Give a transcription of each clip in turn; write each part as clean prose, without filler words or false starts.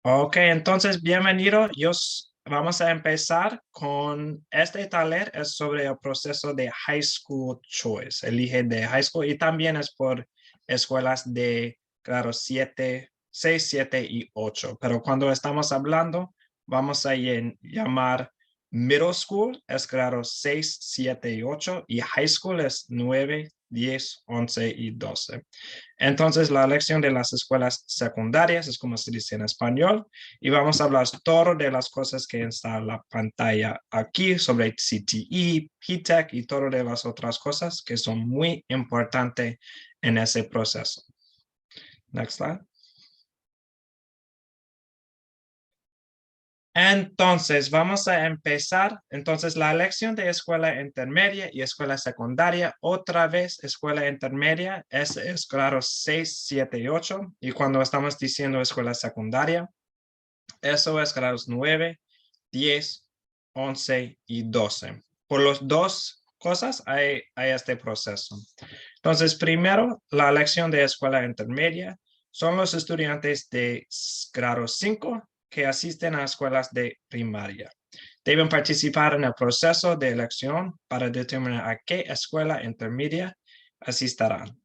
Ok, entonces bienvenido. Vamos a empezar con este taller. Es sobre el proceso de High School Choice. Elige de High School y también es por escuelas de grado 7, 6, 7 y 8. Pero cuando estamos hablando, vamos a llamar Middle School, es grado 6, 7 y 8. Y High School es 9, 10, 11 y 12. Entonces, la lección de las escuelas secundarias es como se dice en español y vamos a hablar todo de las cosas que están en la pantalla aquí sobre CTE, PTEC y todo de las otras cosas que son muy importantes en ese proceso. Next slide. Entonces, vamos a empezar. Entonces, la elección de escuela intermedia y escuela secundaria, otra vez escuela intermedia, es grado 6, 7 y 8. Y cuando estamos diciendo escuela secundaria, eso es grados 9, 10, 11 y 12. Por las dos cosas hay este proceso. Entonces, primero, la elección de escuela intermedia son los estudiantes de grado 5 que asisten a escuelas de primaria. Deben participar en el proceso de elección para determinar a qué escuela intermedia asistirán.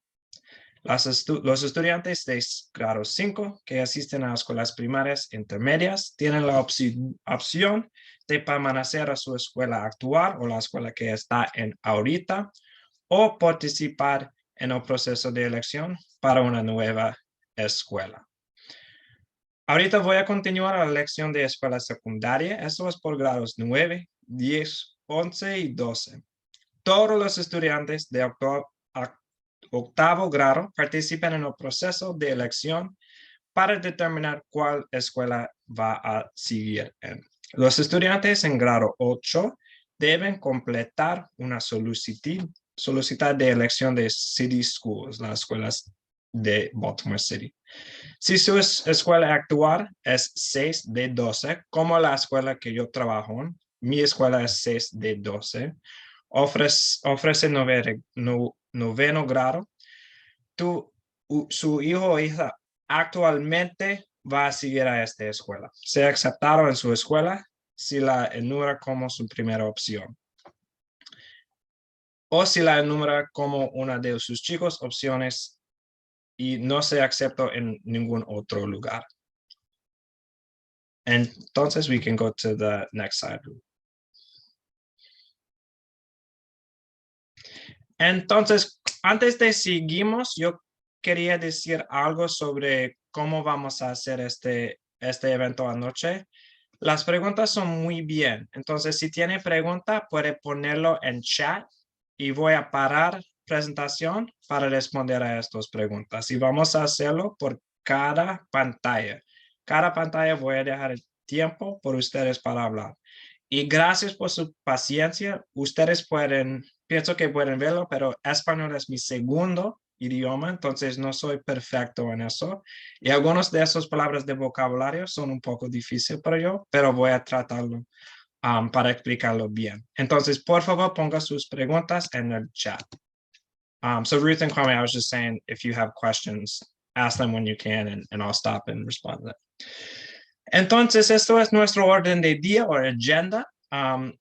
Los estudiantes de grado 5 que asisten a escuelas primarias intermedias tienen la opción de permanecer a su escuela actual o la escuela que está en ahorita o participar en el proceso de elección para una nueva escuela. Ahorita voy a continuar la elección de escuela secundaria. Eso es por grados 9, 10, 11 y 12. Todos los estudiantes de octavo grado participan en el proceso de elección para determinar cuál escuela va a seguir en. Los estudiantes en grado 8 deben completar una solicitud de elección de City Schools, las escuelas de Baltimore City. Si su escuela actual es 6 de 12, como la escuela que yo trabajo en, mi escuela es 6 de 12, ofrece noveno grado, su hijo o hija actualmente va a seguir a esta escuela. Se aceptaron en su escuela si la enumera como su primera opción. O si la enumera como una de sus chicos opciones y no se aceptó en ningún otro lugar. Entonces, we can go to the next slide. Entonces, antes de seguimos, yo quería decir algo sobre cómo vamos a hacer este evento anoche. Las preguntas son muy bien. Entonces, si tiene pregunta, puede ponerlo en chat y voy a parar presentación para responder a estas preguntas. Y vamos a hacerlo por cada pantalla. Cada pantalla voy a dejar el tiempo por ustedes para hablar. Y gracias por su paciencia. Ustedes pienso que pueden verlo, pero español es mi segundo idioma, entonces no soy perfecto en eso. Y algunas de esas palabras de vocabulario son un poco difíciles para yo, pero voy a tratarlo para explicarlo bien. Entonces, por favor, ponga sus preguntas en el chat. So Ruth and Kwame, I was just saying, if you have questions, ask them when you can, and I'll stop and respond to that. Entonces, esto es nuestro orden de día o agenda.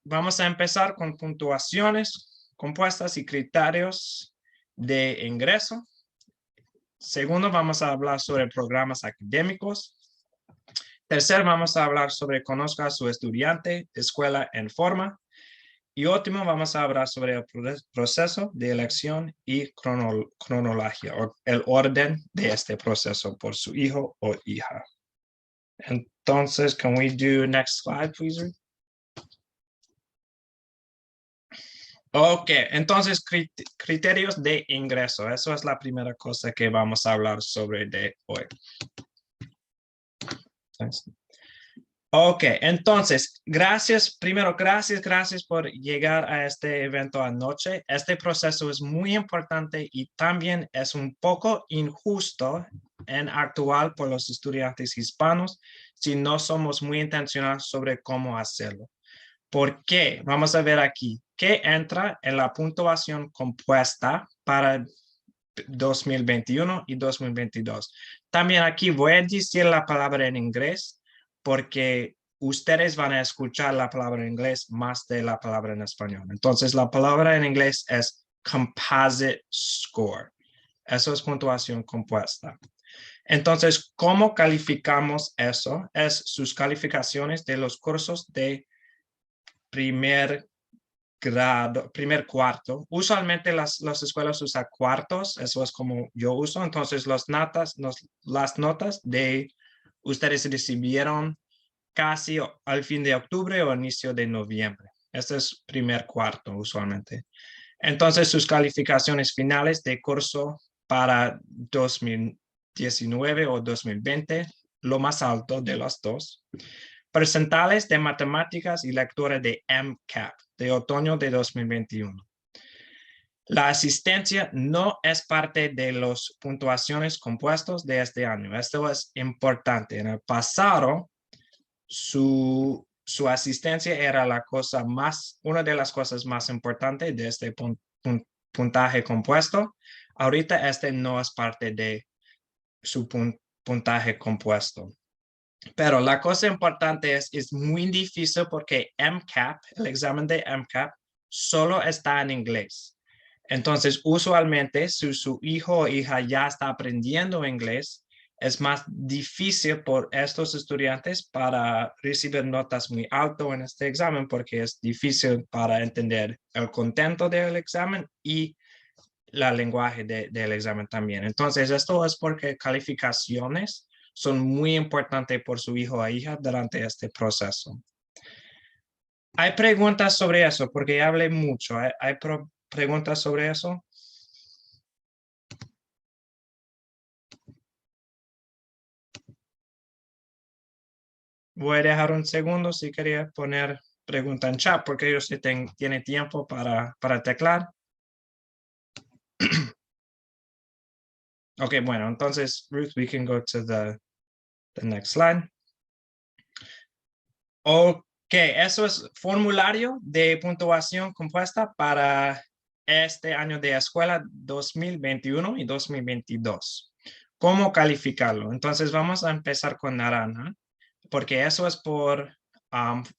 Vamos a empezar con puntuaciones compuestas y criterios de ingreso. Segundo, vamos a hablar sobre programas académicos. Tercero, vamos a hablar sobre conozca a su estudiante, escuela en forma. Y último, vamos a hablar sobre el proceso de elección y cronología, o el orden de este proceso por su hijo o hija. Entonces, can we do next slide, please? Ok, entonces criterios de ingreso. Eso es la primera cosa que vamos a hablar sobre de hoy. Ok, entonces, gracias por llegar a este evento anoche. Este proceso es muy importante y también es un poco injusto en actual por los estudiantes hispanos si no somos muy intencionales sobre cómo hacerlo. ¿Por qué? Vamos a ver aquí. ¿Qué entra en la puntuación compuesta para 2021 y 2022? También aquí voy a decir la palabra en inglés porque ustedes van a escuchar la palabra en inglés más de la palabra en español. Entonces, la palabra en inglés es composite score. Eso es puntuación compuesta. Entonces, ¿cómo calificamos eso? Es sus calificaciones de los cursos de primer grado, primer cuarto. Usualmente las escuelas usan cuartos, eso es como yo uso. Entonces, las notas de ustedes recibieron casi al fin de octubre o inicio de noviembre. Este es primer cuarto usualmente. Entonces, sus calificaciones finales de curso para 2019 o 2020, lo más alto de los dos. Percentiles de matemáticas y lectura de MCAP de otoño de 2021. La asistencia no es parte de las puntuaciones compuestas de este año. Esto es importante. En el pasado, su asistencia era una de las cosas más importantes de este puntaje compuesto. Ahorita este no es parte de su puntaje compuesto. Pero la cosa importante es muy difícil porque MCAP, el examen de MCAP, solo está en inglés. Entonces, usualmente, si su hijo o hija ya está aprendiendo inglés, es más difícil por estos estudiantes para recibir notas muy altas en este examen porque es difícil para entender el contenido del examen y el lenguaje del examen también. Entonces, esto es porque calificaciones son muy importantes por su hijo o hija durante este proceso. Hay preguntas sobre eso, porque hablé mucho. ¿Hay preguntas sobre eso? Voy a dejar un segundo si quería poner pregunta en chat, porque yo sé que tiene tiempo para teclar. Ok, bueno, entonces, Ruth, we can go to the next slide. Ok, eso es formulario de puntuación compuesta para este año de escuela 2021 y 2022. ¿Cómo calificarlo? Entonces vamos a empezar con naranja, porque eso es por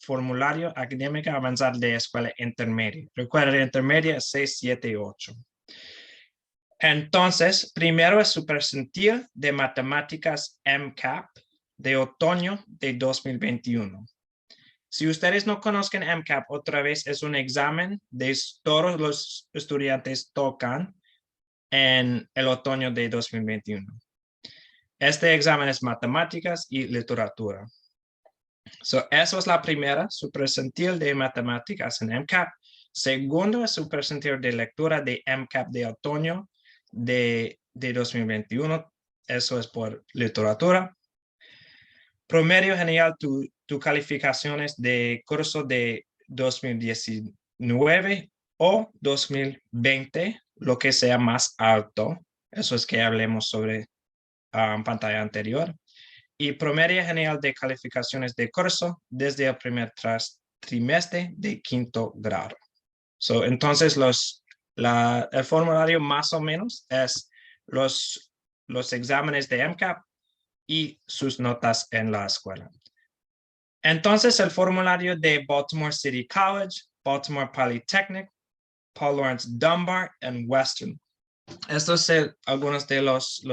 formulario académico avanzado de escuela intermedia. Recuerda, intermedia es 6, 7 y 8. Entonces, primero es su percentil de matemáticas MCAP de otoño de 2021. Si ustedes no conocen MCAP, otra vez es un examen de todos los estudiantes tocan en el otoño de 2021. Este examen es matemáticas y literatura. Eso es la primera, su percentil de matemáticas en MCAP. Segundo es su percentil de lectura de MCAP de otoño de 2021. Eso es por literatura. Promedio general, tu calificaciones de curso de 2019 o 2020, lo que sea más alto. Eso es que hablemos sobre pantalla anterior. Y promedio general de calificaciones de curso desde el primer trimestre de quinto grado. Entonces, el formulario más o menos es los exámenes de MCAP y sus notas en la escuela. Entonces, el formulario de Baltimore City College, Baltimore Polytechnic, Paul Laurence Dunbar y Western. Estos son algunos de los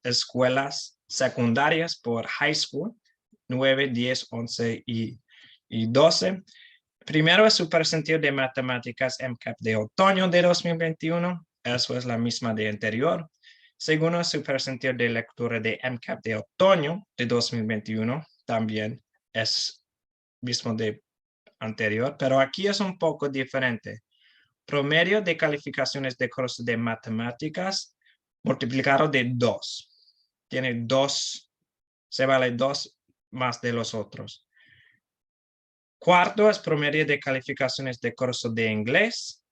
escuelas secundarias por high school, 9, 10, 11 y 12. Primero es su percentil de matemáticas MCAP de otoño de 2021. Eso es la misma de anterior. Segundo, su percentil de lectura de MCAP de otoño de 2021. También es mismo de anterior, pero aquí es un poco diferente. Promedio de calificaciones de curso de matemáticas multiplicado de 2. Tiene 2, se vale 2 más de los otros. Cuarto es promedio de calificaciones de curso de inglés.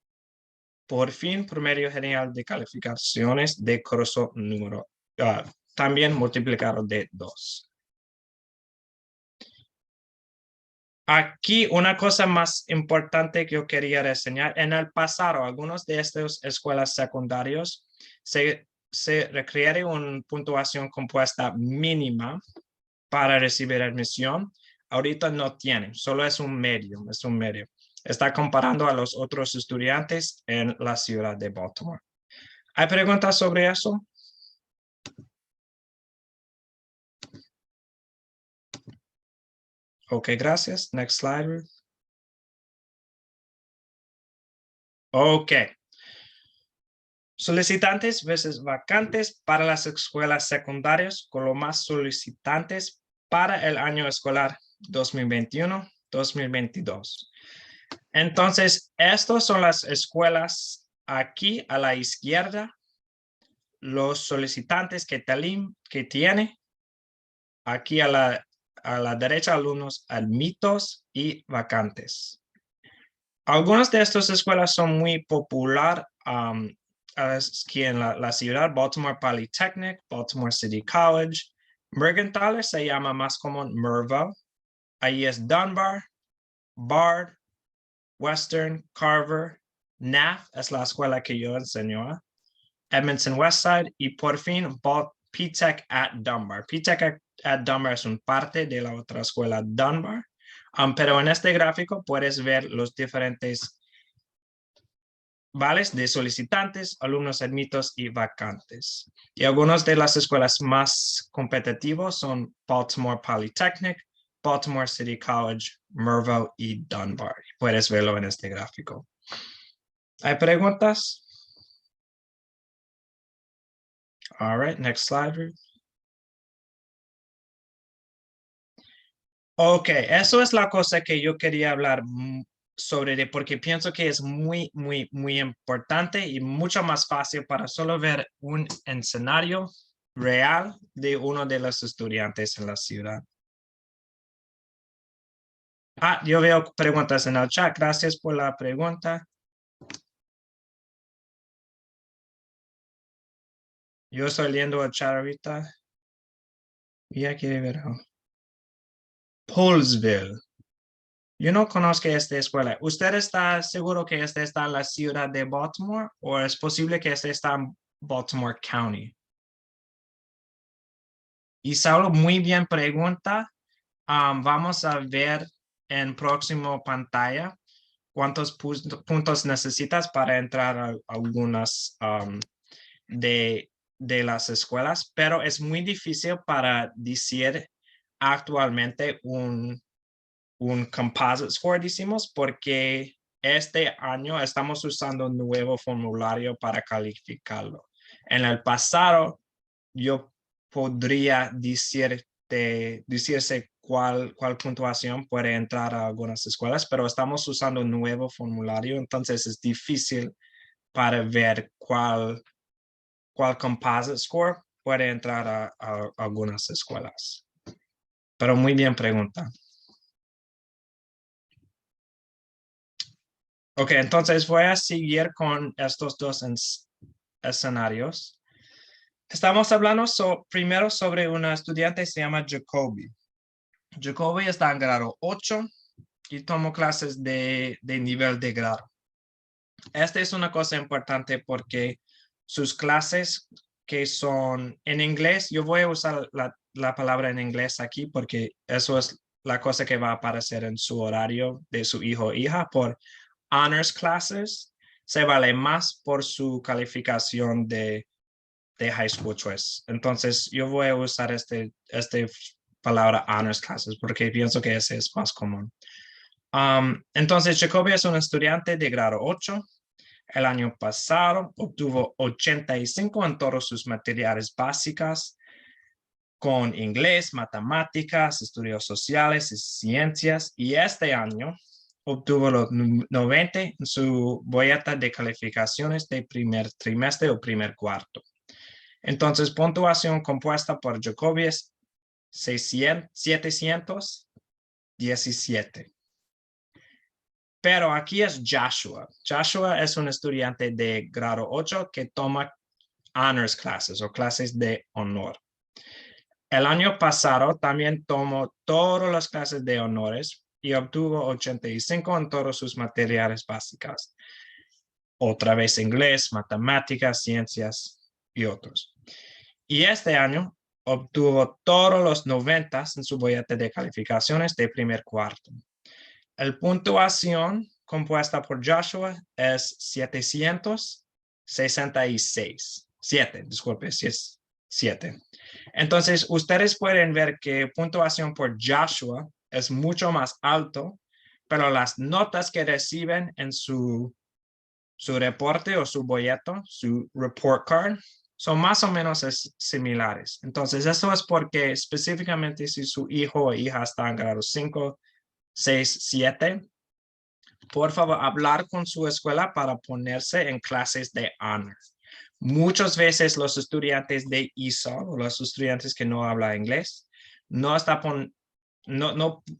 Por fin, promedio general de calificaciones de curso también multiplicado de 2. Aquí una cosa más importante que yo quería reseñar. En el pasado, algunos de estas escuelas secundarias se requiere una puntuación compuesta mínima para recibir admisión. Ahorita no tiene, solo es un medio, Está comparando a los otros estudiantes en la ciudad de Baltimore. ¿Hay preguntas sobre eso? Ok, gracias. Next slide. Ok. Solicitantes versus vacantes para las escuelas secundarias con los más solicitantes para el año escolar 2021-2022. Entonces, estas son las escuelas aquí a la izquierda, los solicitantes que tiene. Aquí a la derecha, alumnos admitidos y vacantes. Algunas de estas escuelas son muy populares aquí en la ciudad: Baltimore Polytechnic, Baltimore City College. Mercantile se llama más común Mervo. Ahí es Dunbar, Bard, Western, Carver, NAF es la escuela que yo enseño, Edmondson Westside y por fin P-Tech at Dunbar. P-Tech at Dunbar es una parte de la otra escuela Dunbar, pero en este gráfico puedes ver los diferentes vales de solicitantes, alumnos admitidos y vacantes. Y algunas de las escuelas más competitivas son Baltimore Polytechnic, Baltimore City College, Mervo y Dunbar. Puedes verlo en este gráfico. ¿Hay preguntas? All right, next slide. Ok, eso es la cosa que yo quería hablar sobre, porque pienso que es muy importante y mucho más fácil para solo ver un escenario real de uno de los estudiantes en la ciudad. Yo veo preguntas en el chat. Gracias por la pregunta. Yo estoy leyendo el chat ahorita. Ya quiere ver. Poolesville. Yo no conozco esta escuela. ¿Usted está seguro que esta está en la ciudad de Baltimore o es posible que esta está en Baltimore County? Y Saulo muy bien pregunta. Vamos a ver en próximo pantalla cuántos puntos necesitas para entrar a algunas de las escuelas, pero es muy difícil para decir actualmente un composite score, decimos, porque este año estamos usando un nuevo formulario para calificarlo. En el pasado, yo podría decirse cuál puntuación puede entrar a algunas escuelas, pero estamos usando un nuevo formulario, entonces es difícil para ver cuál composite score puede entrar a algunas escuelas. Pero muy bien pregunta. Ok, entonces voy a seguir con estos dos escenarios. Estamos hablando primero sobre una estudiante que se llama Jacoby. Jacoby está en grado 8 y tomó clases de nivel de grado. Esta es una cosa importante porque sus clases que son en inglés, yo voy a usar la palabra en inglés aquí porque eso es la cosa que va a aparecer en su horario de su hijo o hija. Por honors classes se vale más por su calificación de high school choice. Entonces yo voy a usar este palabra honors classes porque pienso que ese es más común. Entonces Jacoby es un estudiante de grado 8. El año pasado obtuvo 85 en todos sus materiales básicas con inglés, matemáticas, estudios sociales y ciencias. Y este año obtuvo los 90 en su boleta de calificaciones de primer trimestre o primer cuarto. Entonces, puntuación compuesta por Jacoby es 717. Pero aquí es Joshua. Joshua es un estudiante de grado 8 que toma honors classes o clases de honor. El año pasado también tomó todas las clases de honores y obtuvo 85 en todos sus materiales básicos. Otra vez inglés, matemáticas, ciencias y otros. Y este año obtuvo todos los 90 en su bollete de calificaciones de primer cuarto. La puntuación compuesta por Joshua es 766. 7, disculpe, si es 7. Entonces, ustedes pueden ver que puntuación por Joshua es mucho más alto, pero las notas que reciben en su reporte o su boleto, su report card, son más o menos similares. Entonces, eso es porque específicamente si su hijo o hija está en grado 5, 6, 7, por favor, hablar con su escuela para ponerse en clases de honor. Muchas veces los estudiantes de ESOL o los estudiantes que no hablan inglés no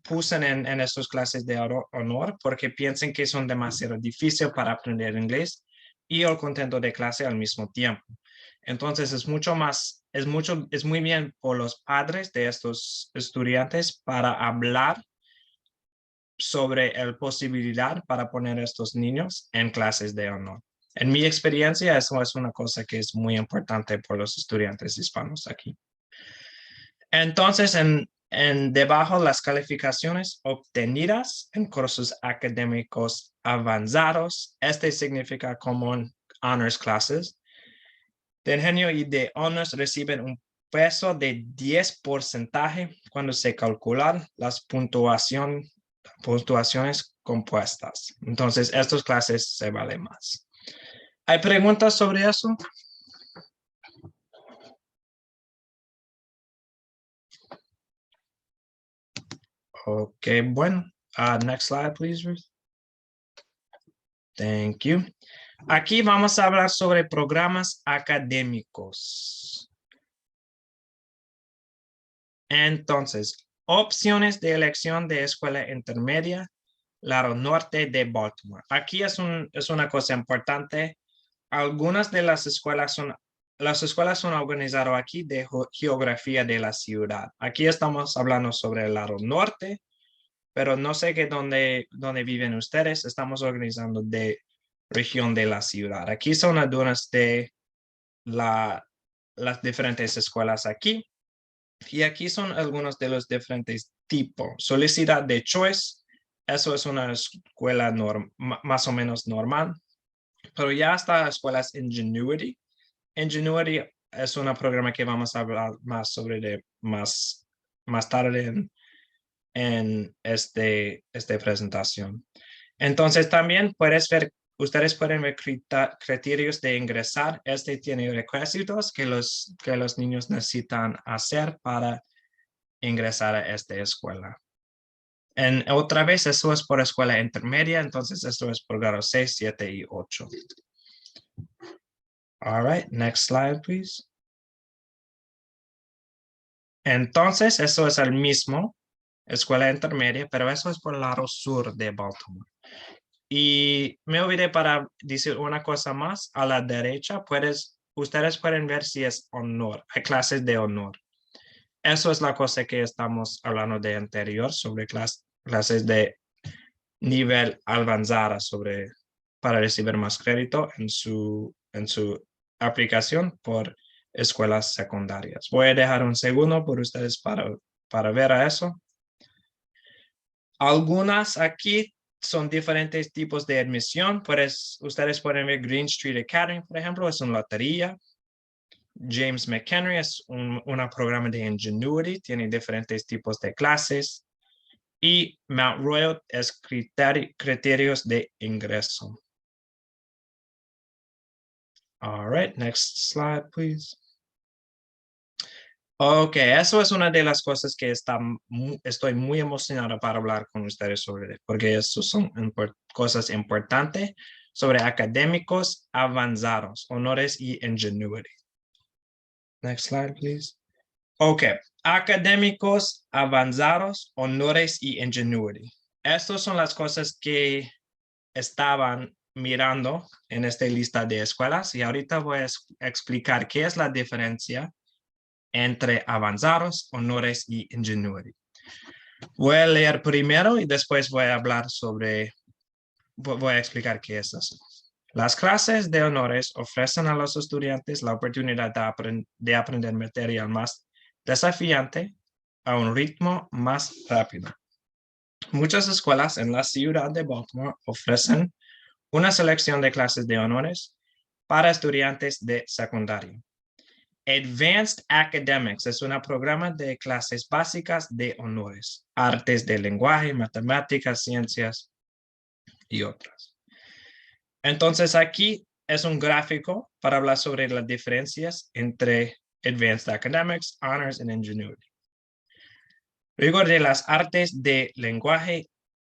pusen en estas clases de honor porque piensan que son demasiado difíciles para aprender inglés y el contenido de clase al mismo tiempo. Entonces es muy bien por los padres de estos estudiantes para hablar sobre la posibilidad para poner a estos niños en clases de honor. En mi experiencia, eso es una cosa que es muy importante por los estudiantes hispanos aquí. Entonces, debajo las calificaciones obtenidas en cursos académicos avanzados, este significa como en honors classes, de ingenio y de honors reciben un peso de 10% cuando se calculan las puntuaciones compuestas. Entonces, estas clases se valen más. ¿Hay preguntas sobre eso? Ok, bueno. Next slide, please, Ruth. Thank you. Aquí vamos a hablar sobre programas académicos. Entonces, opciones de elección de escuela intermedia, Lado Norte de Baltimore. Aquí es una cosa importante. Algunas de las escuelas son organizadas aquí de geografía de la ciudad. Aquí estamos hablando sobre el lado norte, pero no sé que dónde viven ustedes. Estamos organizando de región de la ciudad. Aquí son algunas de las diferentes escuelas aquí. Y aquí son algunos de los diferentes tipos. Solicitud de choice. Eso es una escuela más o menos normal. Pero ya está escuelas Ingenuity. Ingenuity es un programa que vamos a hablar más sobre más tarde en esta presentación. Entonces también ustedes pueden ver criterios de ingresar. Este tiene requisitos que los niños necesitan hacer para ingresar a esta escuela. Otra vez, eso es por escuela intermedia, entonces esto es por grado 6, 7 y 8. All right, next slide, please. Entonces, eso es el mismo, escuela intermedia, pero eso es por el lado sur de Baltimore. Y me olvidé para decir una cosa más. A la derecha, ustedes pueden ver si es honor. Hay clases de honor. Eso es la cosa que estamos hablando de anterior, sobre clases de nivel avanzada para recibir más crédito en su aplicación por escuelas secundarias. Voy a dejar un segundo por ustedes para ver a eso. Algunas aquí son diferentes tipos de admisión. Ustedes pueden ver Green Street Academy, por ejemplo, es una lotería. James McHenry es un programa de Ingenuity, tiene diferentes tipos de clases. Y Mount Royal es criterios de ingreso. All right, next slide, please. Ok, eso es una de las cosas que estoy muy emocionado para hablar con ustedes sobre, porque eso son cosas importantes sobre académicos avanzados, honores y ingenuity. Next slide, please. Ok, académicos avanzados, honores y ingenuity. Estas son las cosas que estaban mirando en esta lista de escuelas y ahorita voy a explicar qué es la diferencia entre avanzados, honores y ingenuity. Voy a leer primero y después voy a explicar qué es eso. Las clases de honores ofrecen a los estudiantes la oportunidad de aprender material más desafiante a un ritmo más rápido. Muchas escuelas en la ciudad de Baltimore ofrecen una selección de clases de honores para estudiantes de secundaria. Advanced Academics es un programa de clases básicas de honores, artes del lenguaje, matemáticas, ciencias y otras. Entonces aquí es un gráfico para hablar sobre las diferencias entre Advanced Academics, Honors y Ingenuity. Luego de las artes de lenguaje,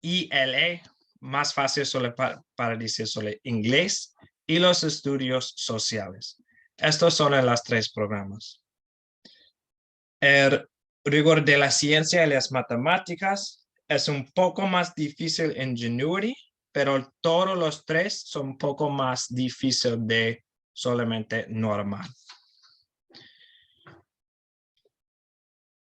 ELA, más fácil solo para decir solo inglés, y los estudios sociales. Estos son los tres programas. El rigor de la ciencia y las matemáticas es un poco más difícil en Ingenuity, pero todos los tres son un poco más difícil de solamente normal.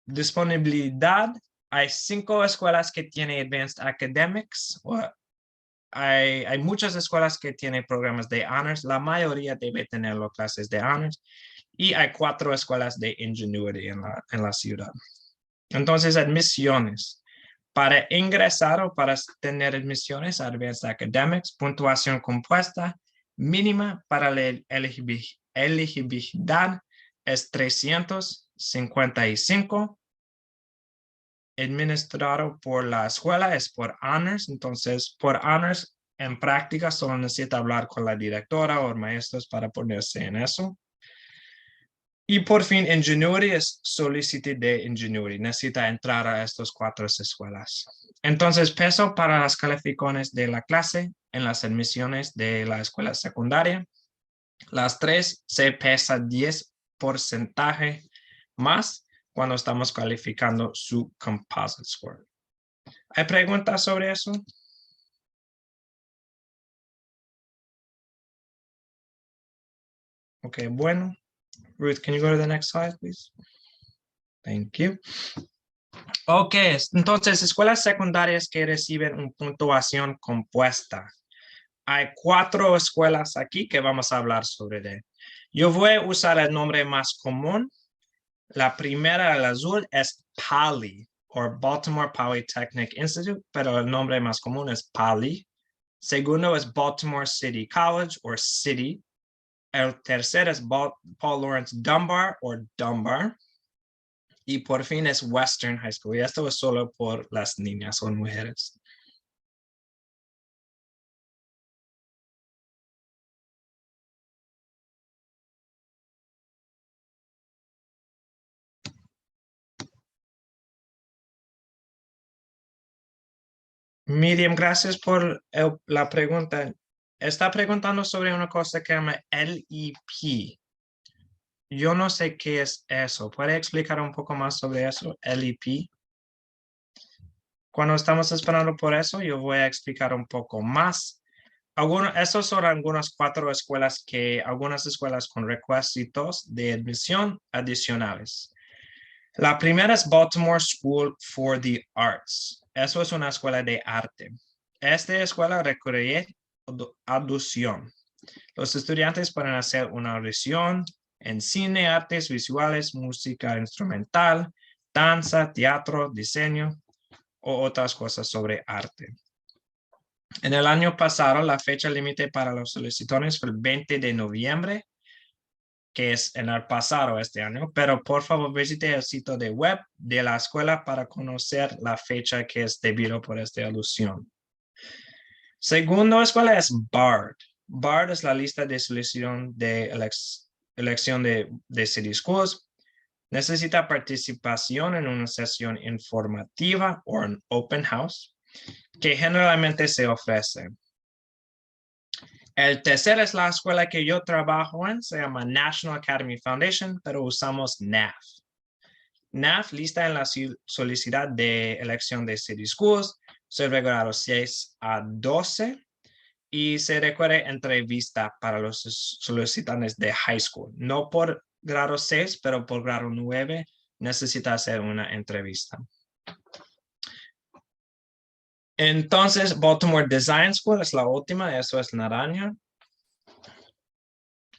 Disponibilidad. Hay 5 escuelas que tienen Advanced Academics. Hay muchas escuelas que tienen programas de Honors. La mayoría debe tener las clases de Honors. Y hay 4 escuelas de Ingenuity en la ciudad. Entonces, admisiones. Para ingresar o para tener admisiones a Advanced Academics, puntuación compuesta mínima para la elegibilidad es 355. Administrado por la escuela es por Honors. Entonces, por Honors, en práctica, solo necesita hablar con la directora o maestros para ponerse en eso. Y por fin, Ingenuity es solicitud de Ingenuity. Necesita entrar a estas 4 escuelas. Entonces, peso para las calificaciones de la clase en las admisiones de la escuela secundaria. Las 3 se pesa 10% más cuando estamos calificando su composite score. ¿Hay preguntas sobre eso? Ok, bueno. Ruth, can you go to the next slide, please? Thank you. Ok, entonces escuelas secundarias que reciben una puntuación compuesta. Hay 4 escuelas aquí que vamos a hablar sobre. Yo voy a usar el nombre más común. La primera, el azul, es Poly, o Baltimore Polytechnic Institute, pero el nombre más común es Poly. Segundo es Baltimore City College, o City. El tercero es Paul Laurence Dunbar, o Dunbar. Y por fin es Western High School. Y esto es solo por las niñas o mujeres. Miriam, gracias por la pregunta. Está preguntando sobre una cosa que se llama LEP. Yo no sé qué es eso. ¿Puede explicar un poco más sobre eso, LEP? Cuando estamos esperando por eso, yo voy a explicar un poco más. Esos son algunas 4 escuelas algunas escuelas con requisitos de admisión adicionales. La primera es Baltimore School for the Arts. Eso es una escuela de arte. Esta escuela requiere audición. Los estudiantes pueden hacer una audición en cine, artes visuales, música instrumental, danza, teatro, diseño o otras cosas sobre arte. En el año pasado, la fecha límite para los solicitores fue el 20 de noviembre, que es en el pasado este año, pero por favor visite el sitio de web de la escuela para conocer la fecha que es debido por esta alusión. Segundo escuela es BARD. BARD es la lista de solicitud de elección de City Schools. Necesita participación en una sesión informativa o un open house que generalmente se ofrece. El tercer es la escuela que yo trabajo en, se llama National Academy Foundation, pero usamos NAF. NAF lista en la solicitud de elección de City Schools, sirve grados 6 a 12 y se requiere entrevista para los solicitantes de high school. No por grado 6, pero por grado 9 necesita hacer una entrevista. Entonces, Baltimore Design School es la última, eso es naranja.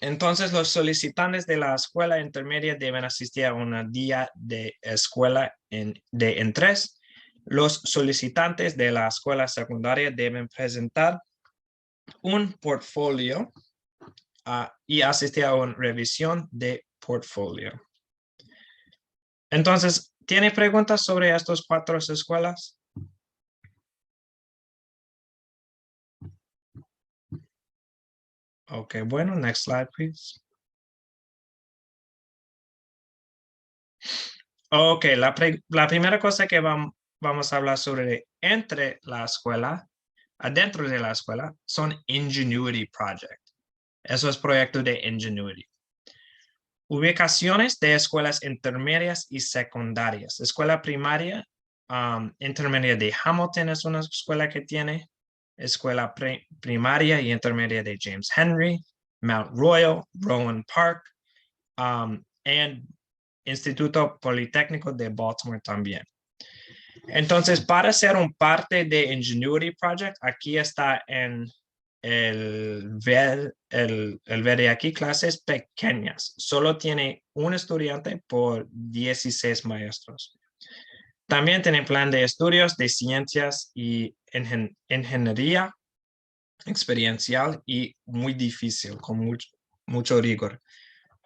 Entonces, los solicitantes de la escuela intermedia deben asistir a un día de escuela de en 3. Los solicitantes de la escuela secundaria deben presentar un portfolio y asistir a una revisión de portfolio. Entonces, ¿tiene preguntas sobre estas 4 escuelas? Ok, bueno, next slide, please. Ok, la primera cosa que vamos a hablar sobre entre la escuela, adentro de la escuela, son Ingenuity Project. Eso es proyecto de Ingenuity. Ubicaciones de escuelas intermedias y secundarias. Escuela primaria, intermedia de Hamilton es una escuela que tiene. Escuela primaria y intermedia de James Henry, Mount Royal, Rowan Park, y Instituto Politécnico de Baltimore también. Entonces, para ser un parte de Ingenuity Project, aquí está en el ver de aquí clases pequeñas. Solo tiene un estudiante por 16 maestros. También tiene plan de estudios de ciencias y ingeniería experiencial y muy difícil, con mucho rigor.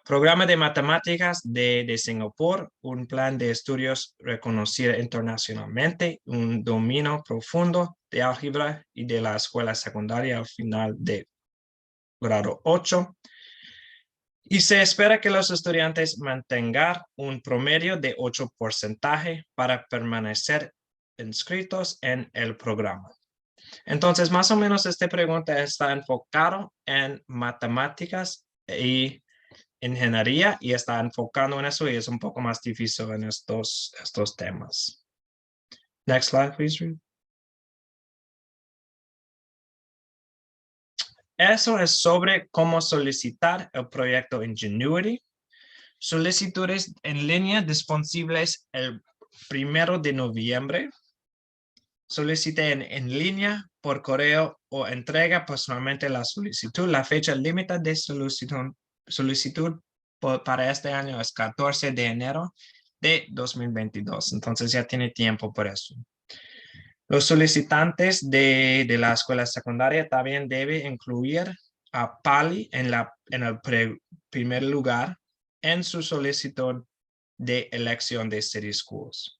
Programa de matemáticas de Singapur, un plan de estudios reconocido internacionalmente, un dominio profundo de álgebra y de la escuela secundaria al final de grado 8. Y se espera que los estudiantes mantengan un promedio de 8% para permanecer inscritos en el programa. Entonces, más o menos esta pregunta está enfocada en matemáticas y ingeniería y está enfocando en eso y es un poco más difícil en estos temas. Next slide, please, Ruth. Eso es sobre cómo solicitar el proyecto Ingenuity. Solicitudes en línea disponibles el 1 de noviembre. Solicite en línea, por correo o entrega personalmente la solicitud. La fecha límite de solicitud para este año es 14 de enero de 2022. Entonces ya tiene tiempo por eso. Los solicitantes de la escuela secundaria también deben incluir a PALI en el primer lugar en su solicitud de elección de City Schools.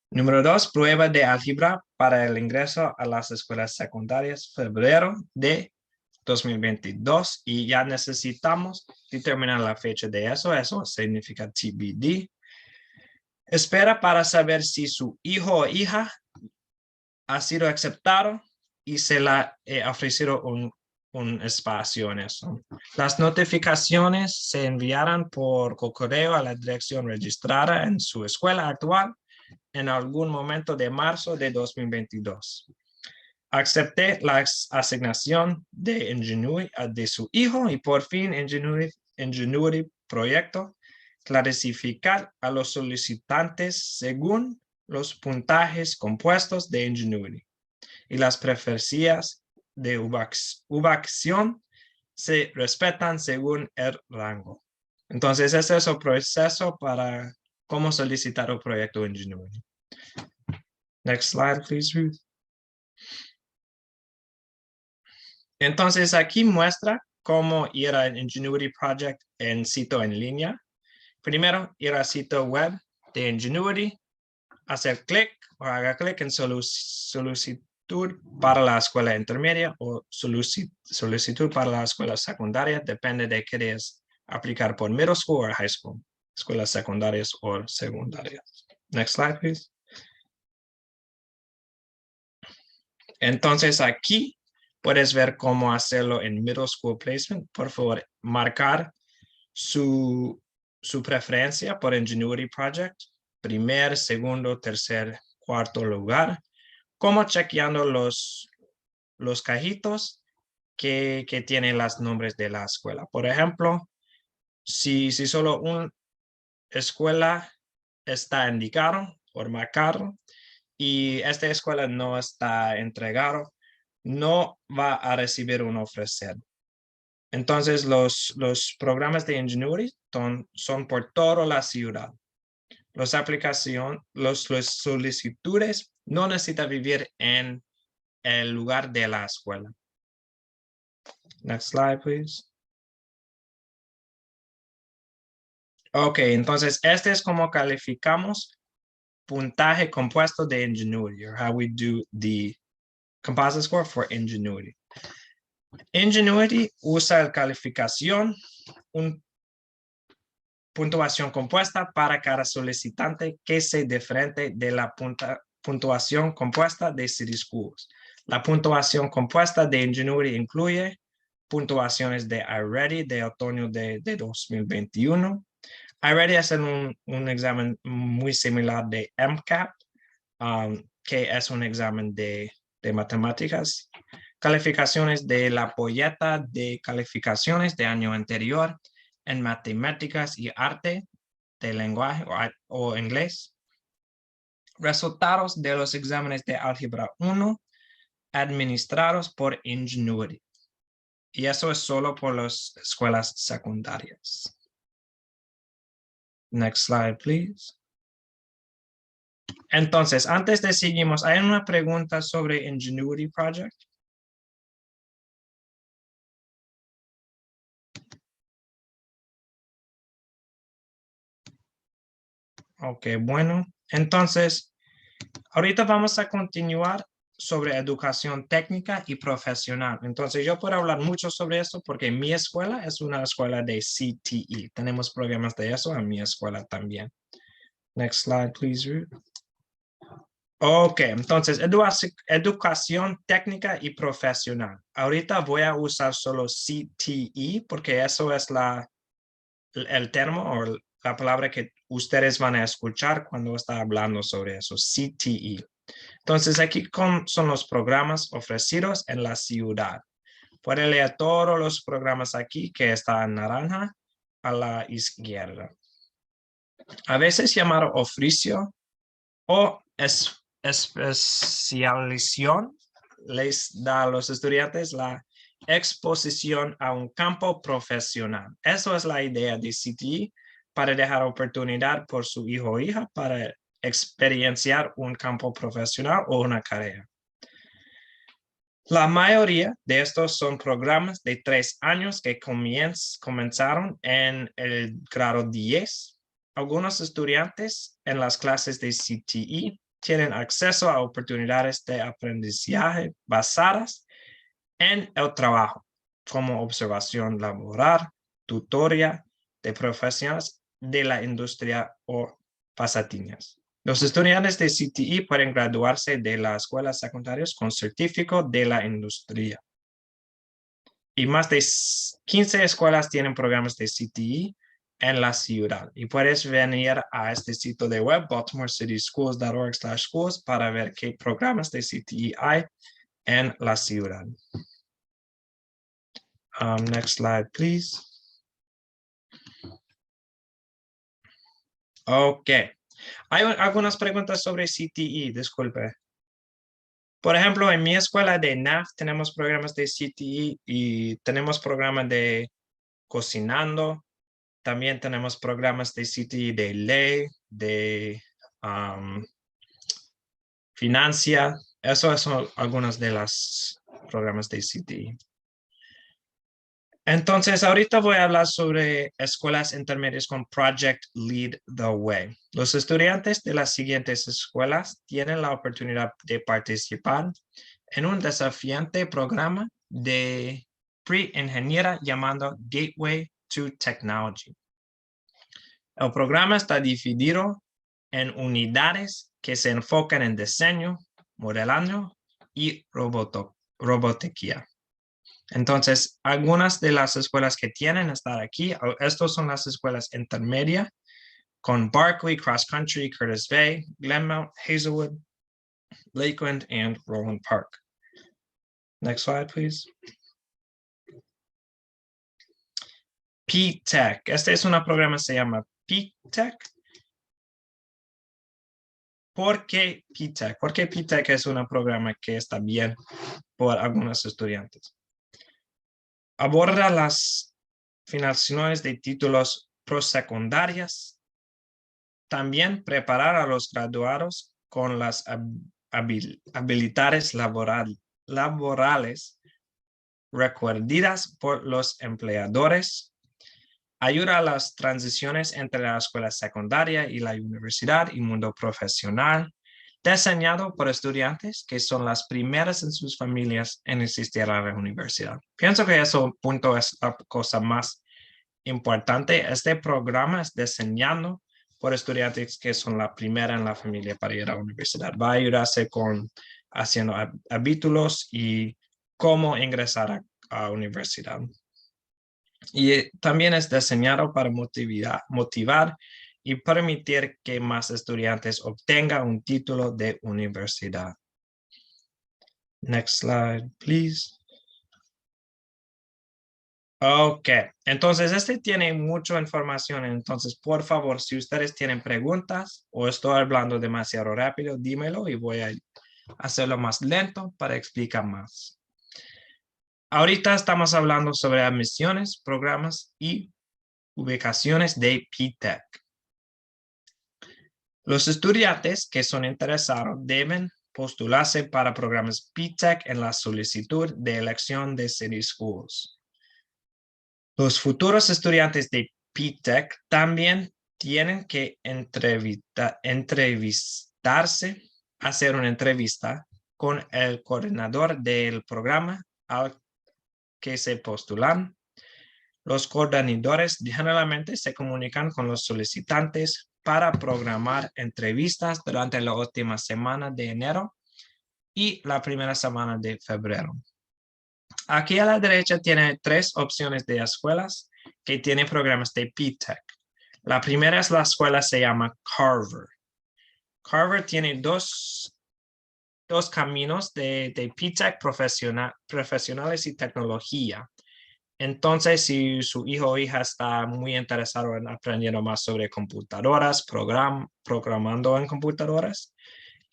Número 2, prueba de álgebra para el ingreso a las escuelas secundarias, febrero de 2022, y ya necesitamos determinar la fecha de eso. Eso significa TBD. Espera para saber si su hijo o hija ha sido aceptado y se le ha ofrecido un espacio en eso. Las notificaciones se enviarán por correo a la dirección registrada en su escuela actual en algún momento de marzo de 2022. Acepté la asignación de Ingenuity de su hijo y por fin Ingenuity Proyecto clasificar a los solicitantes según los puntajes compuestos de Ingenuity y las preferencias de ubicación se respetan según el rango. Entonces, ese es el proceso para cómo solicitar el proyecto Ingenuity. Next slide, please, Ruth. Entonces, aquí muestra cómo ir al Ingenuity Project en sitio en línea. Primero, ir al sitio web de Ingenuity, hacer clic o haga clic en solicitud para la escuela intermedia o solicitud para la escuela secundaria, depende de qué quieres aplicar por middle school o high school, escuelas secundarias o secundarias. Next slide, please. Entonces aquí puedes ver cómo hacerlo en middle school placement. Por favor, marcar su preferencia por Ingenuity Project, primer, segundo, tercer, cuarto lugar, como chequeando los cajitos que tienen los nombres de la escuela. Por ejemplo, si solo una escuela está indicado o marcado y esta escuela no está entregado, no va a recibir un ofrecer. Entonces, los programas de Ingenuity son por toda la ciudad. Los solicitudes no necesitan vivir en el lugar de la escuela. Next slide, please. Ok, entonces este es como calificamos puntaje compuesto de Ingenuity, or how we do the composite score for Ingenuity. Ingenuity usa la calificación, un puntuación compuesta para cada solicitante que se diferente de la puntuación compuesta de City Schools. La puntuación compuesta de Ingenuity incluye puntuaciones de iReady de otoño de 2021. iReady es un examen muy similar de MCAP, que es un examen de matemáticas. Calificaciones de la polleta de calificaciones de año anterior en matemáticas y arte de lenguaje o inglés. Resultados de los exámenes de álgebra 1 administrados por Ingenuity. Y eso es solo por las escuelas secundarias. Next slide, please. Entonces, antes de seguimos, ¿hay una pregunta sobre Ingenuity Project? Ok, bueno. Entonces, ahorita vamos a continuar sobre educación técnica y profesional. Entonces, yo puedo hablar mucho sobre esto porque mi escuela es una escuela de CTE. Tenemos programas de eso en mi escuela también. Next slide, please, Ruth. Ok, entonces, educación técnica y profesional. Ahorita voy a usar solo CTE porque eso es el término o la palabra que ustedes van a escuchar cuando está hablando sobre eso, CTE. Entonces, aquí son los programas ofrecidos en la ciudad. Puede leer todos los programas aquí que están en naranja a la izquierda. A veces llamado oficio o especialización les da a los estudiantes la exposición a un campo profesional. Eso es la idea de CTE, para dejar oportunidad por su hijo o hija para experienciar un campo profesional o una carrera. La mayoría de estos son programas de 3 años que comenzaron en el grado 10. Algunos estudiantes en las clases de CTE tienen acceso a oportunidades de aprendizaje basadas en el trabajo, como observación laboral, tutoría de profesionales de la industria o pasatinas. Los estudiantes de CTE pueden graduarse de las escuelas secundarias con certificado de la industria. Y más de 15 escuelas tienen programas de CTE en la ciudad. Y puedes venir a este sitio de web, baltimorecityschools.org/schools, para ver qué programas de CTE hay en la ciudad. Next slide, please. Ok. Hay algunas preguntas sobre CTE, disculpe. Por ejemplo, en mi escuela de NAF tenemos programas de CTE y tenemos programas de cocinando. También tenemos programas de CTE de ley, de financia. Esos son algunos de los programas de CTE. Entonces, ahorita voy a hablar sobre escuelas intermedias con Project Lead the Way. Los estudiantes de las siguientes escuelas tienen la oportunidad de participar en un desafiante programa de pre-ingeniera llamado Gateway to Technology. El programa está dividido en unidades que se enfocan en diseño, modelado y robotiquía. Entonces, algunas de las escuelas que tienen estar aquí, estas son las escuelas intermedias con Berkeley, Cross Country, Curtis Bay, Glenmount, Hazelwood, Lakeland, and Roland Park. Next slide, please. P-TECH. Este es un programa que se llama P-TECH. ¿Por qué P-TECH? Porque P-TECH es un programa que está bien por algunos estudiantes. Aborda las finalizaciones de títulos prosecundarias. También preparar a los graduados con las habilidades laborales requeridas por los empleadores. Ayuda a las transiciones entre la escuela secundaria y la universidad y mundo profesional, diseñado por estudiantes que son las primeras en sus familias en asistir a la universidad. Pienso que ese punto es la cosa más importante. Este programa es diseñado por estudiantes que son la primera en la familia para ir a la universidad. Va a ayudarse con haciendo hábitos y cómo ingresar a la universidad. Y también es diseñado para motivar y permitir que más estudiantes obtengan un título de universidad. Next slide, please. Ok, entonces este tiene mucha información, entonces por favor, si ustedes tienen preguntas o estoy hablando demasiado rápido, dímelo y voy a hacerlo más lento para explicar más. Ahorita estamos hablando sobre admisiones, programas y ubicaciones de P-TECH. Los estudiantes que son interesados deben postularse para programas P-TECH en la solicitud de elección de City Schools. Los futuros estudiantes de P-TECH también tienen que entrevistarse, hacer una entrevista con el coordinador del programa al que se postulan. Los coordinadores generalmente se comunican con los solicitantes para programar entrevistas durante la última semana de enero y la primera semana de febrero. Aquí a la derecha tiene 3 opciones de escuelas que tienen programas de P-TECH. La primera es la escuela se llama Carver. Carver tiene dos caminos de P-TECH profesionales y tecnología. Entonces, si su hijo o hija está muy interesado en aprendiendo más sobre computadoras, programando en computadoras,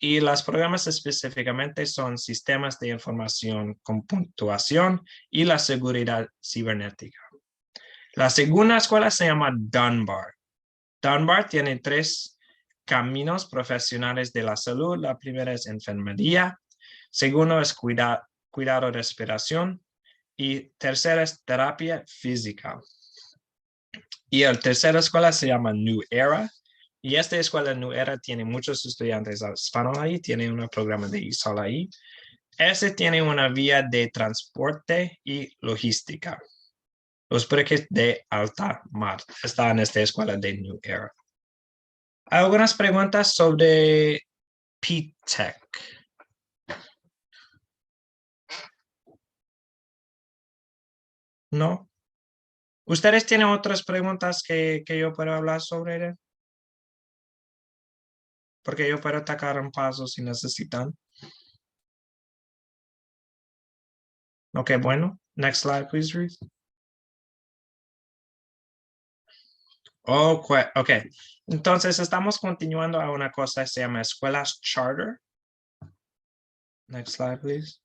y los programas específicamente son sistemas de información con puntuación y la seguridad cibernética. La segunda escuela se llama Dunbar. Dunbar tiene 3 caminos profesionales de la salud. La primera es enfermería, segundo es cuidado de respiración y tercera es terapia física. Y la tercera escuela se llama New Era. Y esta escuela New Era tiene muchos estudiantes hispanos ahí, tiene un programa de ISOL ahí. Este tiene una vía de transporte y logística. Los breques de alta mar están en esta escuela de New Era. Hay algunas preguntas sobre P-TECH. ¿No? ¿Ustedes tienen otras preguntas que yo puedo hablar sobre? Porque yo puedo atacar un paso si necesitan. Ok, bueno. Next slide, please, Ruth. Ok. Entonces, estamos continuando a una cosa que se llama escuelas charter. Next slide, please.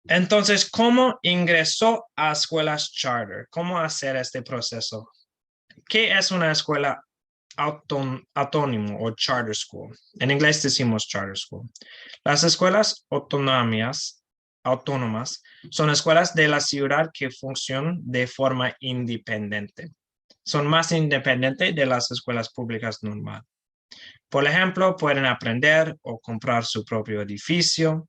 Entonces, ¿cómo ingresó a escuelas charter? ¿Cómo hacer este proceso? ¿Qué es una escuela autónoma o charter school? En inglés decimos charter school. Las escuelas autónomas son escuelas de la ciudad que funcionan de forma independiente. Son más independientes de las escuelas públicas normales. Por ejemplo, pueden aprender o comprar su propio edificio,